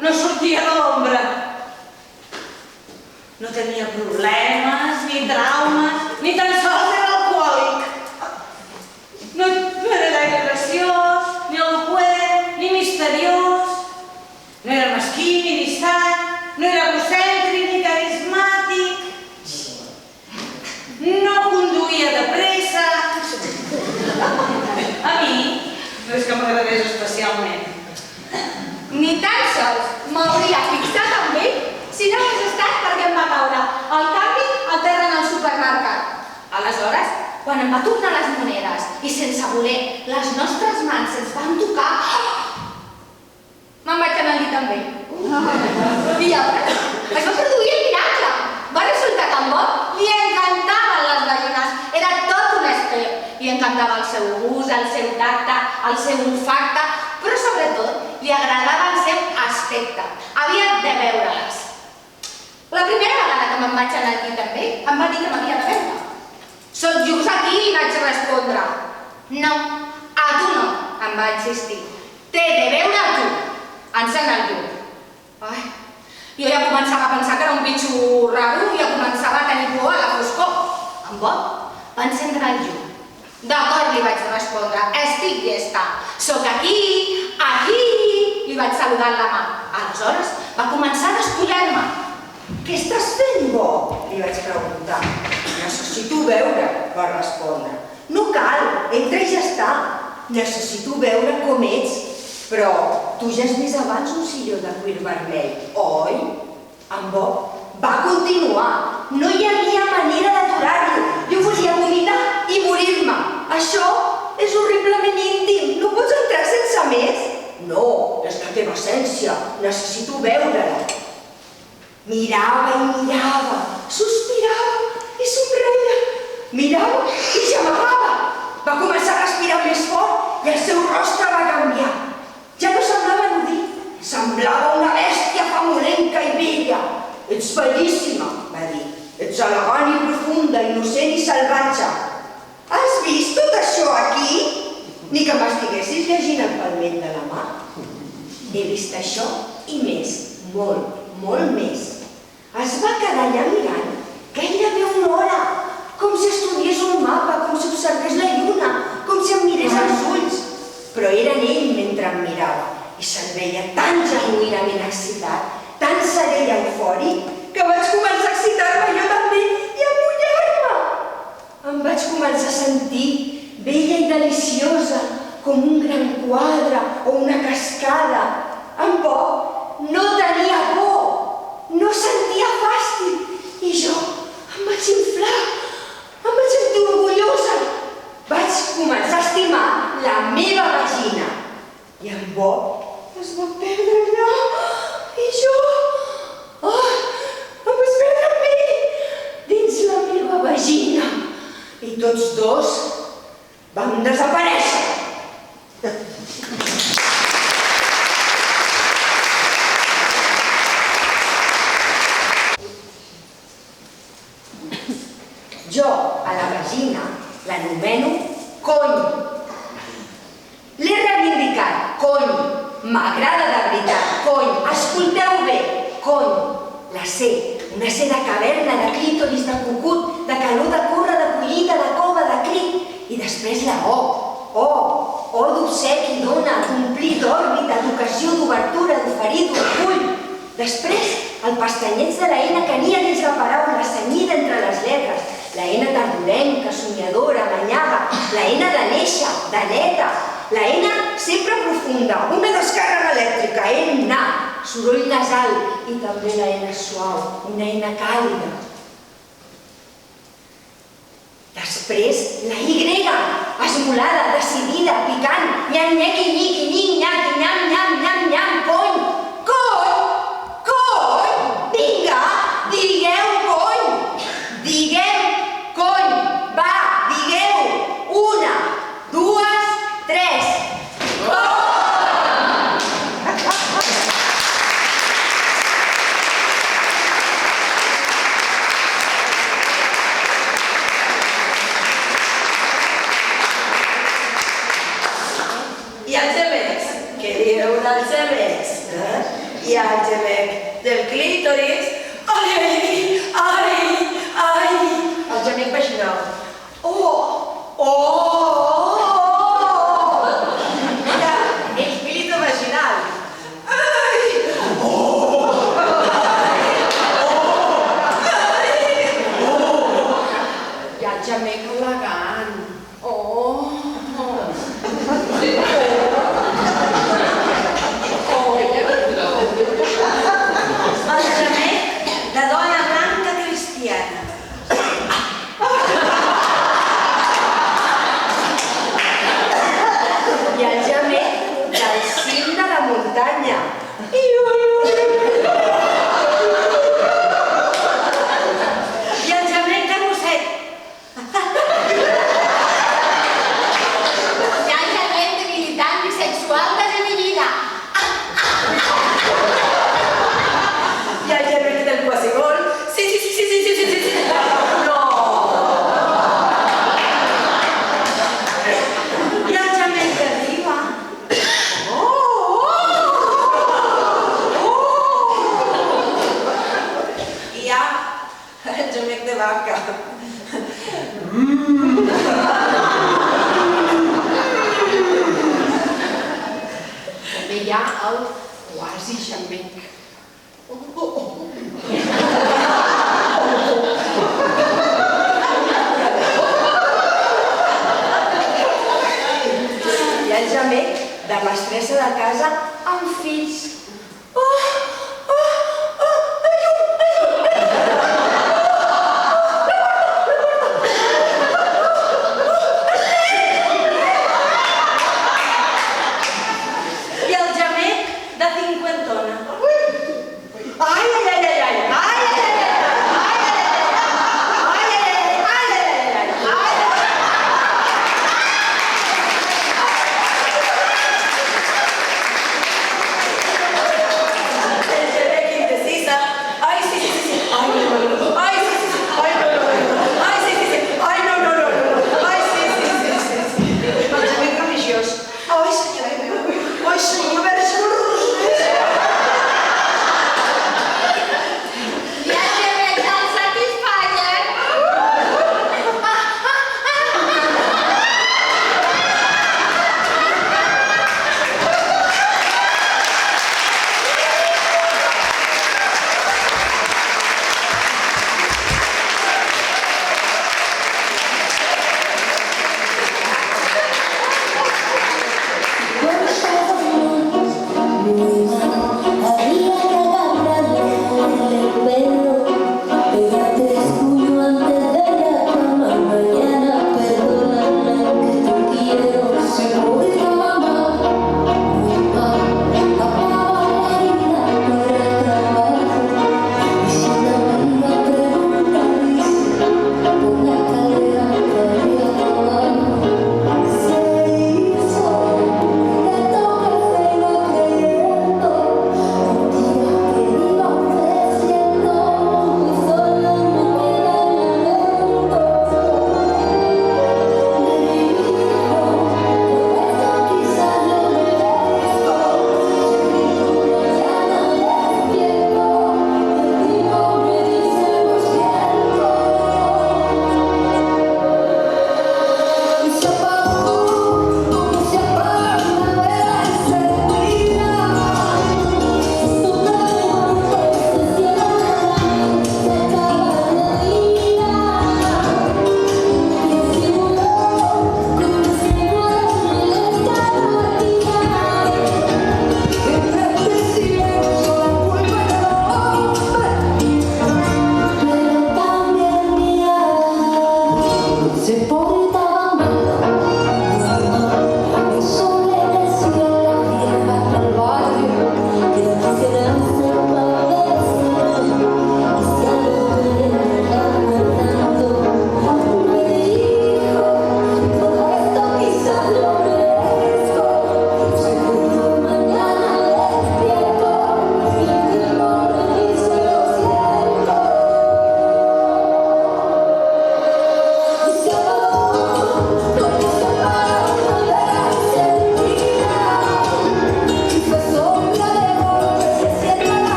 no sortia de l'ombra. No tenia problemes, ni traumes, ni tan sols era alcohòlic. No era gaire graciós, ni eloqüent, ni misteriós. No era mesquí ni distant, no era egocèntric ni carismàtic. No conduïa de pressa. A mi no és que m'agradés especialment. Ni tan sols m'hauria fixat amb ell si no hagués estat perquè em va caure el canvi a terra en el supermercat. Aleshores, quan em va tornar les monedes i sense voler les nostres mans ens van tocar, me'n vaig anar al llit amb ell. I llavors es va produir el miracle. Va resultar que a en Bob li encantaven les gallines. Era tot un esclep. Li encantava el seu gust, el seu tacte, el seu olfacte, però sobretot li agradava el seu aspecte. Havia de veure-les. La primera vegada que me'n vaig anar al llit amb ell, em va dir que m'havia de veure. Soc just aquí, li vaig respondre. No, a tu no, em va insistir. T'he de veure a tu. Encén el llum. Ai, jo ja començava a pensar que era un bitxo raro i ja començava a tenir por a la foscor. En Bob va encendre el llum. D'acord, li vaig respondre, estic llesta. Soc aquí, li vaig saludar amb la mà. Aleshores va començar a despullar-me. Què estàs fent, Bob? Li vaig preguntar. Necessito veure, va respondre. No cal, entra i ja està. Necessito veure com ets. Però tu ja has vist abans un silló de cuir vermell, oi? En Bob va continuar. No hi havia manera d'aturar-lo. Jo volia vomitar i morir-me. Això és horriblement íntim. No pots entrar sense més? No, és la teva essència. Necessito veure-la. Mirava i mirava, sospirava i somreia. Mirava i gemegava. Va començar a respirar més fort i el seu rostre va canviar. Ja no semblava nudí, semblava una bèstia famolenca i bella. Ets bellíssima, va dir. Ets elegant i profunda, innocent i salvatge. Has vist tot això aquí? Ni que m'estiguessis llegint el palmell de la mà. He vist això i més, molt, molt més. Es va quedar allà mirant gairebé una hora, com si estudiés un mapa, com si observés la lluna, com si em mirés als ulls. Però era en ell mentre em mirava i se'n veia tan genuïnament excitat, tan serè i eufòric, que vaig començar a excitar-me jo també i a mullar-me. Em vaig començar a sentir bella i deliciosa, com un gran quadre o una cascada. En Bob no tenia por, no sentia fàstic i jo em vaig inflar, em vaig sentir orgullosa. Vaig començar a estimar la meva vagina. I en Bob es va perdre allà i jo em vaig perdre amb ell dins la meva vagina. I tots dos vam desaparèixer. Jo, a la vagina, l'anomeno cony. L'he reivindicat, cony. M'agrada de veritat, cony. Escolteu bé, cony. La C, una C de caverna, de clítoris, de cucut, de calor, de curra, de collita, de cova, de crit. I després la O. O d'obsequi, dona, d'omplir, d'òrbita, d'ocasió, d'obertura, d'oferir, d'orgull. Després, el pestanyets de la N que nia dins la paraula, cenyida entre les lletres. La N tardorenca, somiadora, manyada, la N de néixer, de neta, la N sempre profunda, una descàrrega elèctrica, N, soroll nasal, i també la N suau, una N càlida. Després, la Y, esmolada, decidida, picant, nyam, nyequi, nyiqui, nying, nyaqui, nyam, nyam, nyam, nyam, cony, vinga, digueu cony, diguem cony, va, digueu, 1, 2, 3, I el gemec, què dieu del gemec? I el gemec del clítoris, El gemec vaginal. Mira, el grito vaginal. I el gemec elegant. El gemec de dona blanca cristiana. I el gemec del cim de la muntanya. I el gemec de gosset. Y hay gente militar bisexual desde mi vida. I el gemec del quasigol. Sí. No. I el gemec de riba. I hi ha el gemec de vaca. També hi ha el quasi gemec. I el gemec de mestressa de casa amb fills. I el gemec de cinquantona.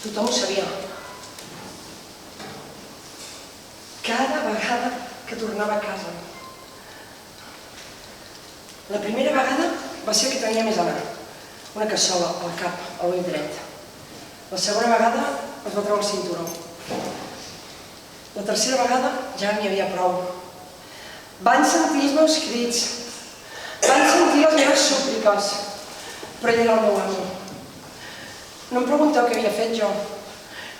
Tothom ho sabia. Cada vegada que tornava a casa. La primera vegada va ser que tenia més a mà, una cassola al cap, a l'ull dret. La segona vegada es va treure el cinturó. La tercera vegada ja n'hi havia prou. Van sentir els meus crits, van sentir les meves súpliques, però ell era el meu amo. No em pregunteu què havia fet jo.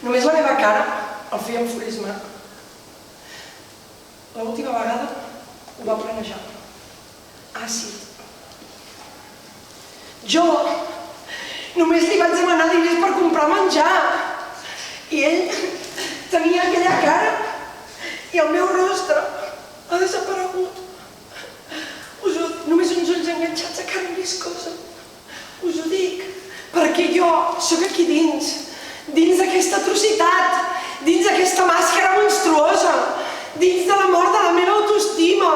Només la meva cara el feia enfurismar. L'última vegada ho va planejar. Àcid. Jo només li vaig demanar diners per comprar menjar. I ell tenia aquella cara i el meu rostre ha desaparegut. Només uns ulls enganxats a carn viscosa. Us ho dic perquè jo sóc aquí dins d'aquesta atrocitat, dins d'aquesta màscara monstruosa, dins de la mort de la meva autoestima,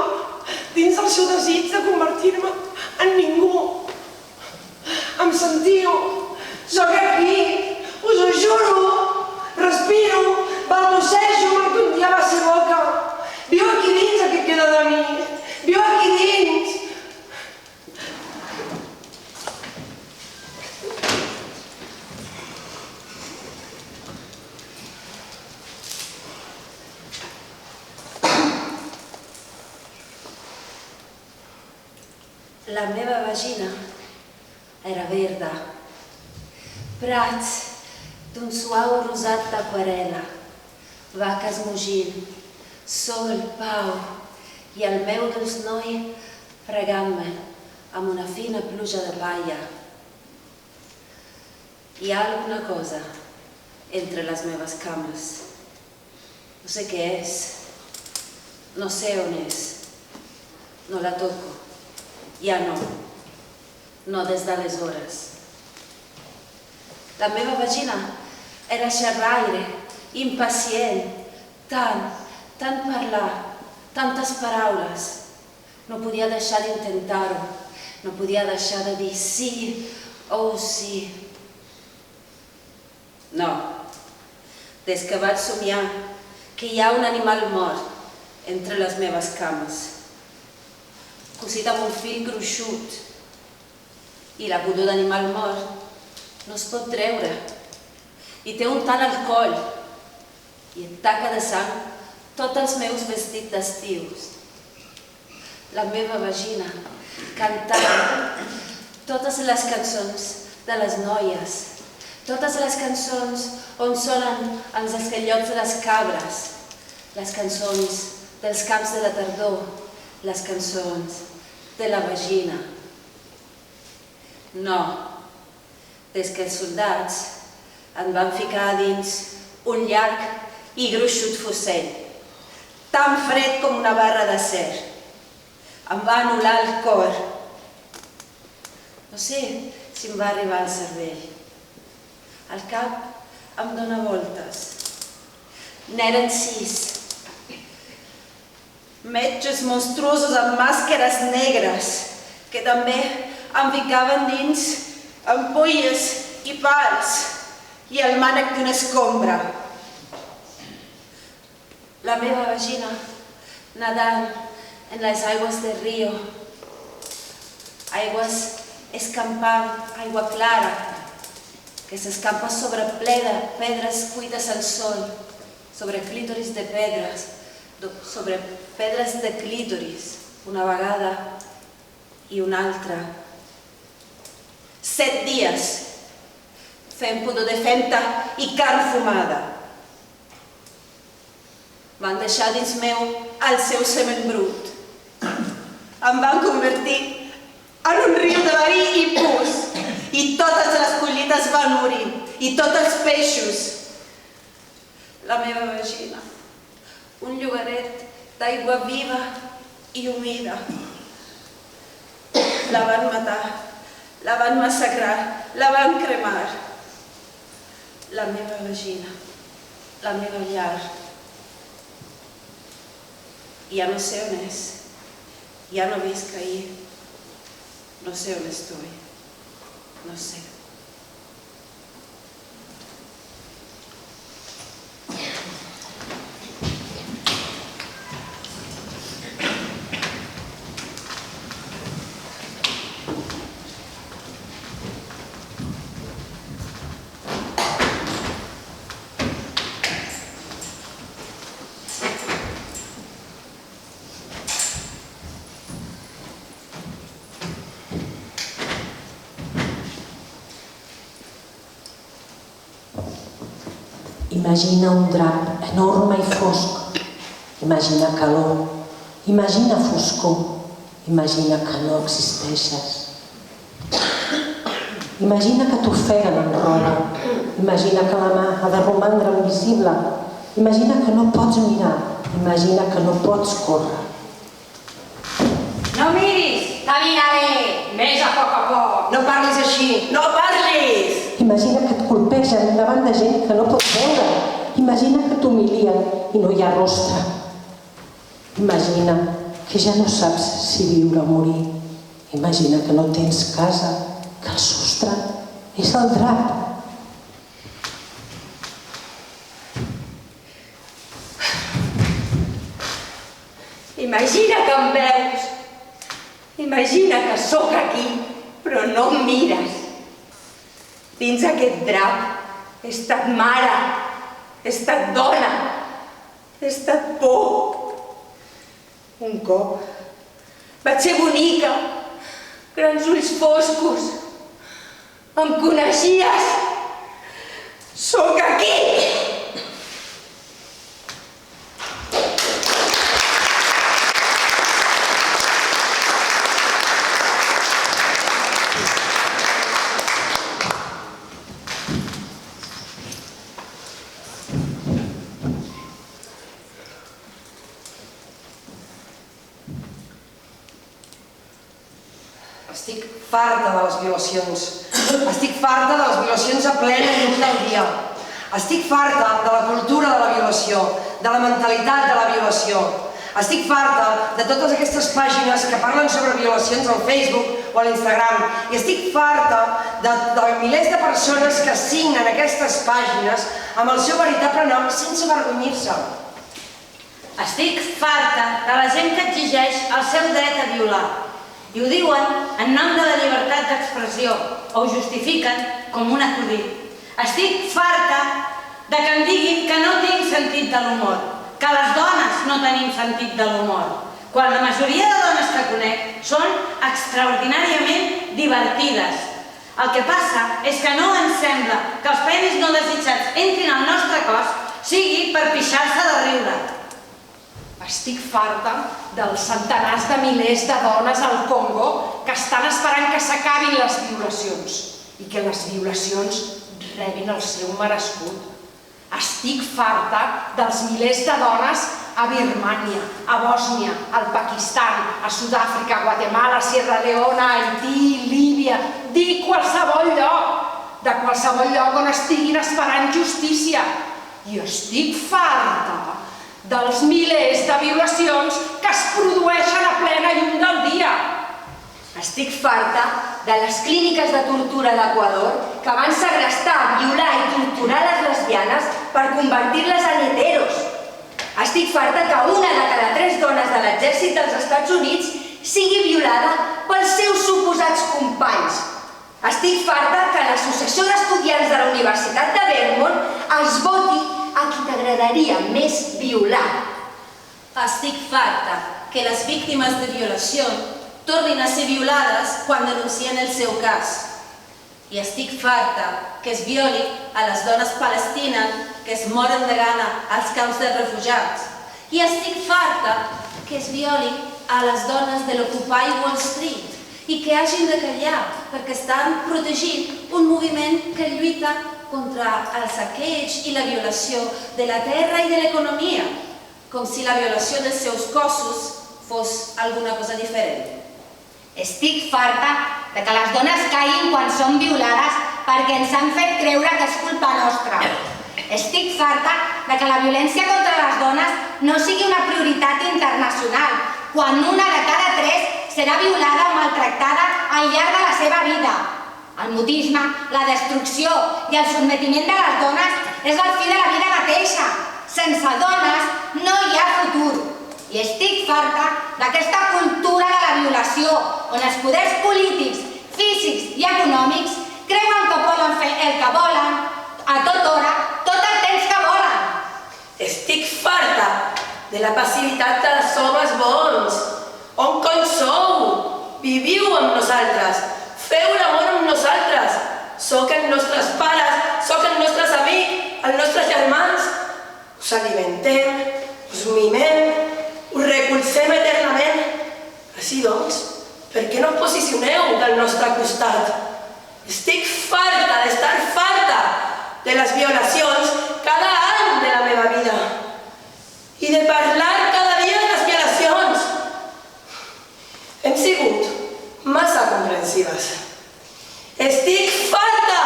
dins del seu desig de convertir-me en ningú. Em sentiu? Sóc aquí, us ho juro. Respiro, balbucejo amb el que un dia va ser boca. Viu aquí dins el que queda de mi. Viu aquí dins. La meva vagina era verda, prats d'un suau rosat d'aquarel·la, vaques mugint, sol, pau i el meu dolç noi fregant-me amb una fina pluja de palla. Hi ha alguna cosa entre les meves cames. No sé què és, no sé on és, no la toco. Ja no, no des d'aleshores. La meva vagina era xerraire, impacient, tant parlar, tantes paraules. No podia deixar d'intentar-ho, no podia deixar de dir sí, oh sí. No, des que vaig somiar que hi ha un animal mort entre les meves cames, cosit amb un fil gruixut, i la pudor d'animal mort no es pot treure, i té un tant al coll, i et taca de sang tots els meus vestits d'estius. La meva vagina cantava totes les cançons de les noies, totes les cançons on sonen els esquellots de les cabres, les cançons dels camps de la tardor, les cançons de la vagina. No, des que els soldats en van ficar dins un llarg i gruixut fusell, tan fred com una barra d'acer. Em va anul·lar el cor. No sé si em va arribar al cervell. El cap em dóna voltes. N'eren 6. Metges monstruosos amb màscares negres que també em ficaven dins ampolles i pals i el mànec d'una escombra. La meva vagina nadant en les aigües del riu, aigües escampant, aigua clara, que s'escampa sobre ple de pedres cuites al sol, sobre clítoris de pedres, sobre pedres de clítoris, una vegada i una altra. 7 dies fent pudor de femta i carn fumada. Van deixar dins meu el seu semen brut. Em van convertir en un riu de verí i pus, i totes les collites van morir, i tots els peixos. La meva vagina, un llogaret d'aigua viva i humida. La van matar, la van massacrar, la van cremar. La meva vagina, la meva llar. Ja no sé on és, ja no visc ahí, no sé on estoy. no sé. Imagina un drap enorme i fosc. Imagina calor. Imagina foscor. Imagina que no existeixes. Imagina que t'ofeguen en roba. Imagina que la mà ha de romandre invisible. Imagina que no pots mirar. Imagina que no pots córrer. No miris! Caminaré! Més a poc. No parlis així. No parlis! Imagina que et colpegen davant de gent que no pots veure. Imagina que t'humilien i no hi ha rostre. Imagina que ja no saps si viure o morir. Imagina que no tens casa, que el sostre és el drap. Imagina que em veus. Imagina que sóc aquí, però no em mires. Dins aquest drap he estat mare, he estat dona, he estat por. Un cop vaig ser bonica, grans ulls foscos. Em coneixies? Sóc aquí! Estic farta de les violacions. Estic farta de les violacions a plena llum del dia. Estic farta de la cultura de la violació, de la mentalitat de la violació. Estic farta de totes aquestes pàgines que parlen sobre violacions al Facebook o a l'Instagram. I estic farta de milers de persones que signen aquestes pàgines amb el seu veritable nom sense avergonyir-se. Estic farta de la gent que exigeix el seu dret a violar. I ho diuen en nom de la llibertat d'expressió, o ho justifiquen com un acudit. Estic farta de que em diguin que no tinc sentit de l'humor, que les dones no tenim sentit de l'humor, quan la majoria de dones que conec són extraordinàriament divertides. El que passa és que no ens sembla que els penis no desitjats entrin al nostre cos sigui per pixar-se de riure. Estic farta dels centenars de milers de dones al Congo que estan esperant que s'acabin les violacions i que les violacions rebin el seu merescut. Estic farta dels milers de dones a Birmània, a Bòsnia, al Pakistan, a Sud-àfrica, a Guatemala, a Sierra Leona, a Haití, Líbia, dic qualsevol lloc, de qualsevol lloc on estiguin esperant justícia. I estic farta dels milers de violacions que es produeixen a plena llum del dia. Estic farta de les clíniques de tortura d'Equador que van segrestar, violar i torturar les lesbianes per convertir-les en heteros. Estic farta que una de cada 3 dones de l'exèrcit dels Estats Units sigui violada pels seus suposats companys. Estic farta que l'Associació d'Estudiants de la Universitat de Vermont es voti a qui t'agradaria més violar. Estic farta que les víctimes de violació tornin a ser violades quan denuncien el seu cas. I estic farta que es violi a les dones palestines que es moren de gana als camps de refugiats. I estic farta que es violi a les dones de l'Occupy Wall Street i que hagin de callar perquè estan protegint un moviment que lluita contra el saqueig i la violació de la terra i de l'economia, com si la violació dels seus cossos fos alguna cosa diferent. Estic farta de que les dones caiguin quan són violades perquè ens han fet creure que és culpa nostra. Estic farta de que la violència contra les dones no sigui una prioritat internacional, quan una de cada 3 serà violada o maltractada al llarg de la seva vida. El mutisme, la destrucció i el sotmetiment de les dones és el fi de la vida mateixa. Sense dones no hi ha futur. I estic farta d'aquesta cultura de la violació, on els poders polítics, físics i econòmics creuen que poden fer el que volen, a tota hora, tot el temps que volen. Estic farta de la passivitat dels homes bons. On com sou? Viviu amb nosaltres. Feu l'amor amb nosaltres. Soc els nostres pares, soc els nostres amics, els nostres germans. Us alimentem, us mimem, us recolzem eternament. Així doncs, per què no us posicioneu del nostre costat? Estic farta d'estar farta de les violacions cada any de la meva vida i de parlar cada dia de les violacions. Hem sigut massa comprensives. Estic farta!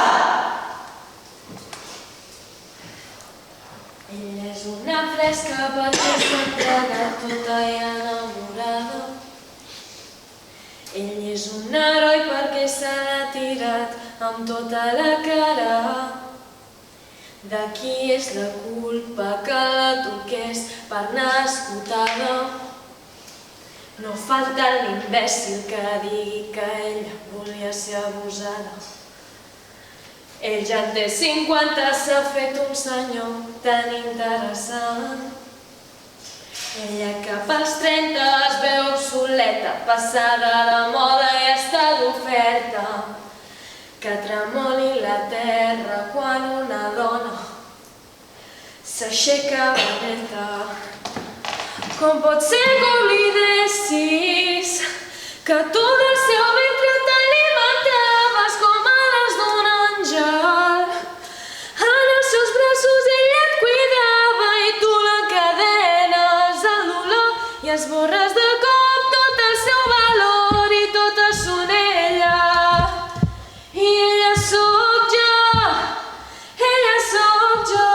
Ella és una fresca perquè s'ha entregat tota i enamorada. Ell és un heroi perquè se l'ha tirat amb tota la cara. De qui és la culpa que la toqués per anar escotada? No falta l'imbècil que digui que ella volia ser abusada. Ell ja en té 50, s'ha fet un senyor tan interessant. Ella cap als 30 es veu obsoleta, passada de moda i està d'oferta. Que tremoli la terra quan una dona s'aixeca dreta. Com pot ser que oblidessis que tu del seu ventre t'alimentaves com ales d'un àngel? En els seus braços ella et cuidava i tu l'encadenes al dolor i esborres de cop tot el seu valor i tota son ella. I ella sóc jo, ella sóc jo.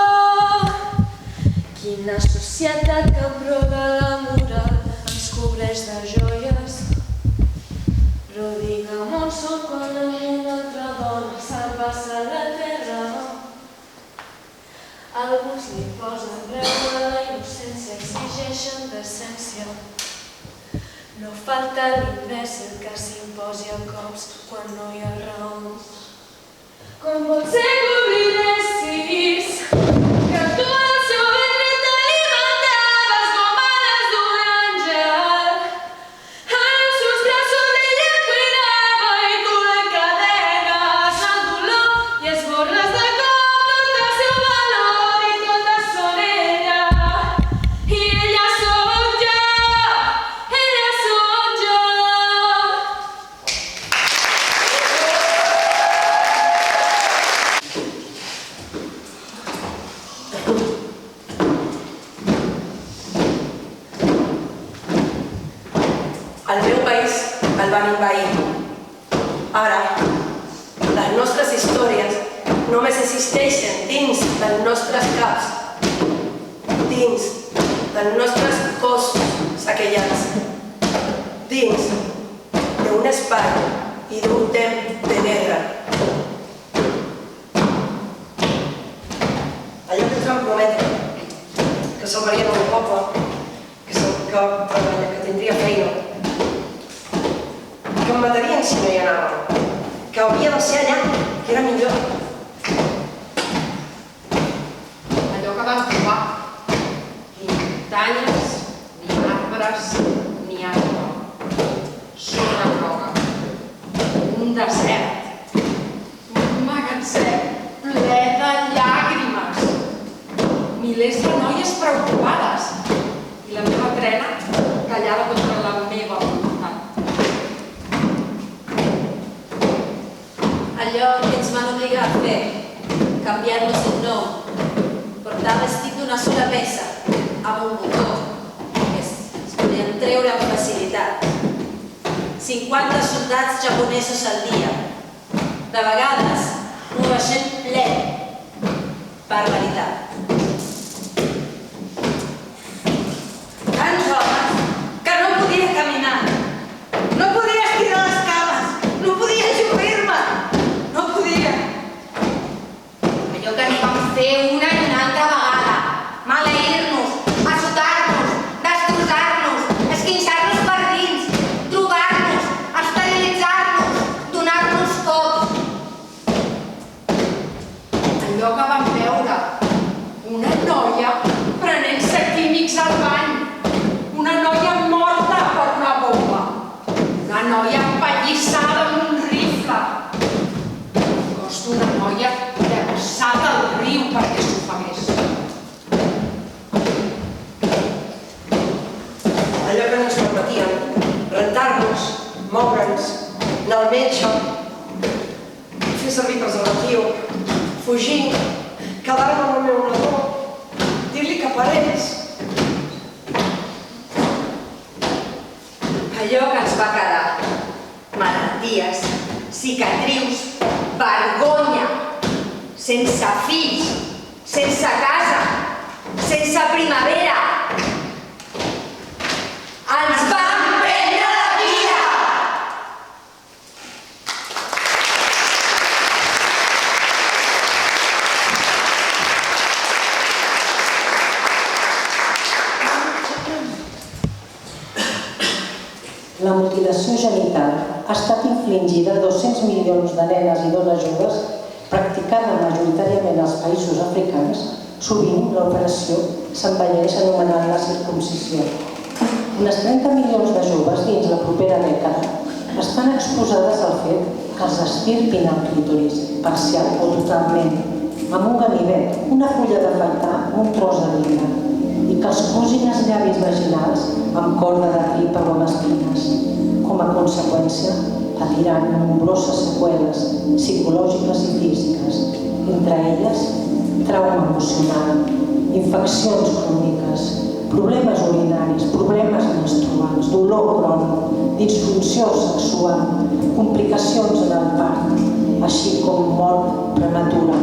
Quina societat que broda la moral ens cobreix de joies. Però digue'm on soc quan amb una altra dona s'empassa la terra. Alguns li posen preu a la innocència, exigeixen decència. No falta l'imbècil que s'imposi a cops quan no hi ha raons. Com pot ser que oblidessis que tu al seu ventre t'alimentaves com ales d'un àngel? En els seus braços ella et cuidava i tu l'encadenes al dolor i esborres de cop tot el seu valor i tota son ella. I ella sóc jo, ella sóc jo. El meu país el van envair. Ara, les nostres històries només existeixen dins dels nostres caps, dins dels nostres cossos saquejats, dins d'un espai i d'un temps de guerra. Allò que ens van prometre, que salvarien el poble, que tindria feina, que em matarien si no hi anàvem, que hauria de ser allà, que era millor. Allò que vam trobar. Ni muntanyes, ni arbres, ni aigua. Zona groga. Un desert. Un magatzem ple de llàgrimes. Milers de noies preocupades. I la meva trena callada contra la meva voluntat. Allò que ens van obligar a fer, canviar-nos el nom, portar vestit d'una sola peça, amb un botó, que es podien treure amb facilitat. 50 soldats japonesos al dia. De vegades, un vaixell ple. Barbaritat. Tants homes que no podia caminar, no podia estirar les cames, no podia ajupir-me. apallissada amb un rifle. Cos d'una noia llançada al riu perquè s'ofegués. Allò que no ens permetien, rentar-nos, moure'ns, anar al metge, fer servir preservatiu, fugir, quedar-me amb el meu nadó, dir-li que parés. Allò que ens va quedar, malalties, cicatrius, vergonya, sense fills, sense casa, sense primavera. Ens van prendre la vida! La mutilació genital ha estat infligida a 200 milions de nenes i dones joves, practicada majoritàriament als països africans. Sovint, l'operació s'envelleix anomenant la circumcisió. Unes 30 milions de joves dins la propera dècada estan exposades al fet que els estirpin el clítoris, parcial o totalment, amb un ganivet, una fulla d'afaitar, un tros de vidre, i que els cosin els llavis vaginals amb corda de tripa o amb espines. Com a conseqüència, patiran nombroses seqüeles psicològiques i físiques, entre elles trauma emocional, infeccions cròniques, problemes urinaris, problemes menstruals, dolor crònic, disfunció sexual, complicacions en el part, així com mort prematura.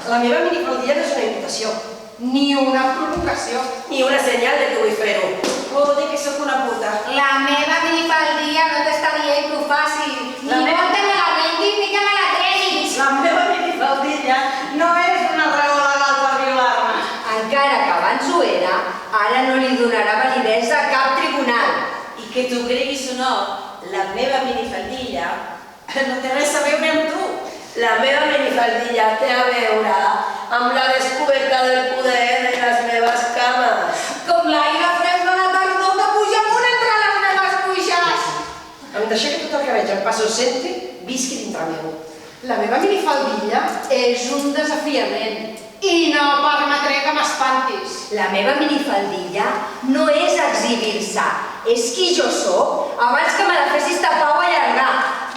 La meva minifaldilla no és una invitació. Ni una provocació. Ni una senyal de que vull fer-ho. O de que sóc una puta. La meva minifaldilla no t'està dient que ho facis. Ni vol que me la rentis ni que me la treguis. La meva minifaldilla no és una raó legal per violar-me. Encara que abans ho era, ara no li donarà validesa a cap tribunal. I que tu creguis o no, la meva minifaldilla no té res a veure amb tu. La meva minifaldilla té a veure amb la descoberta del poder de les meves cames. Com l'aire fresc de la tardor que puja amunt entre les meves cuixes. Em deixa que tot el que veig em passi o senti, visqui dintre meu. La meva minifaldilla és un desafiament i no permetré que m'espantis. La meva minifaldilla no és exhibir-se, és qui jo sóc abans que me la fessis tapar o allargar.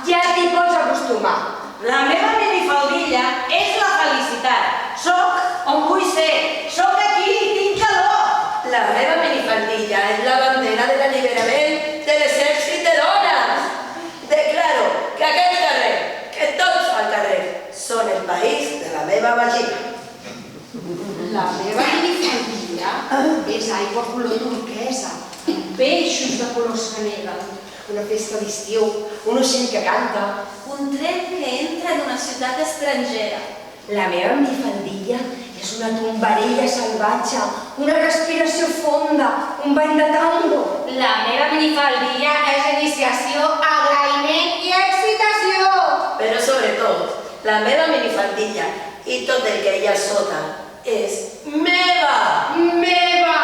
Ja t'hi pots acostumar. La meva minifaldilla és la felicitat. Soc on vull ser. Soc aquí i tinc calor. La meva minifaldilla és la bandera de l'alliberament de l'exèrcit de dones. Declaro que aquest carrer, que tots al carrer, són el país de la meva vagina. La meva minifaldilla és aigua color turquesa, amb peixos de colors que neguen, una festa d'estiu, un ocell que canta. Un tren que entra en una ciutat estrangera. La meva minifaldilla és una tombarella salvatge, una respiració fonda, un ball de tango. La meva minifaldilla és iniciació, agraïment i excitació. Però sobretot, la meva minifaldilla i tot el que hi ha sota és meva. Meva!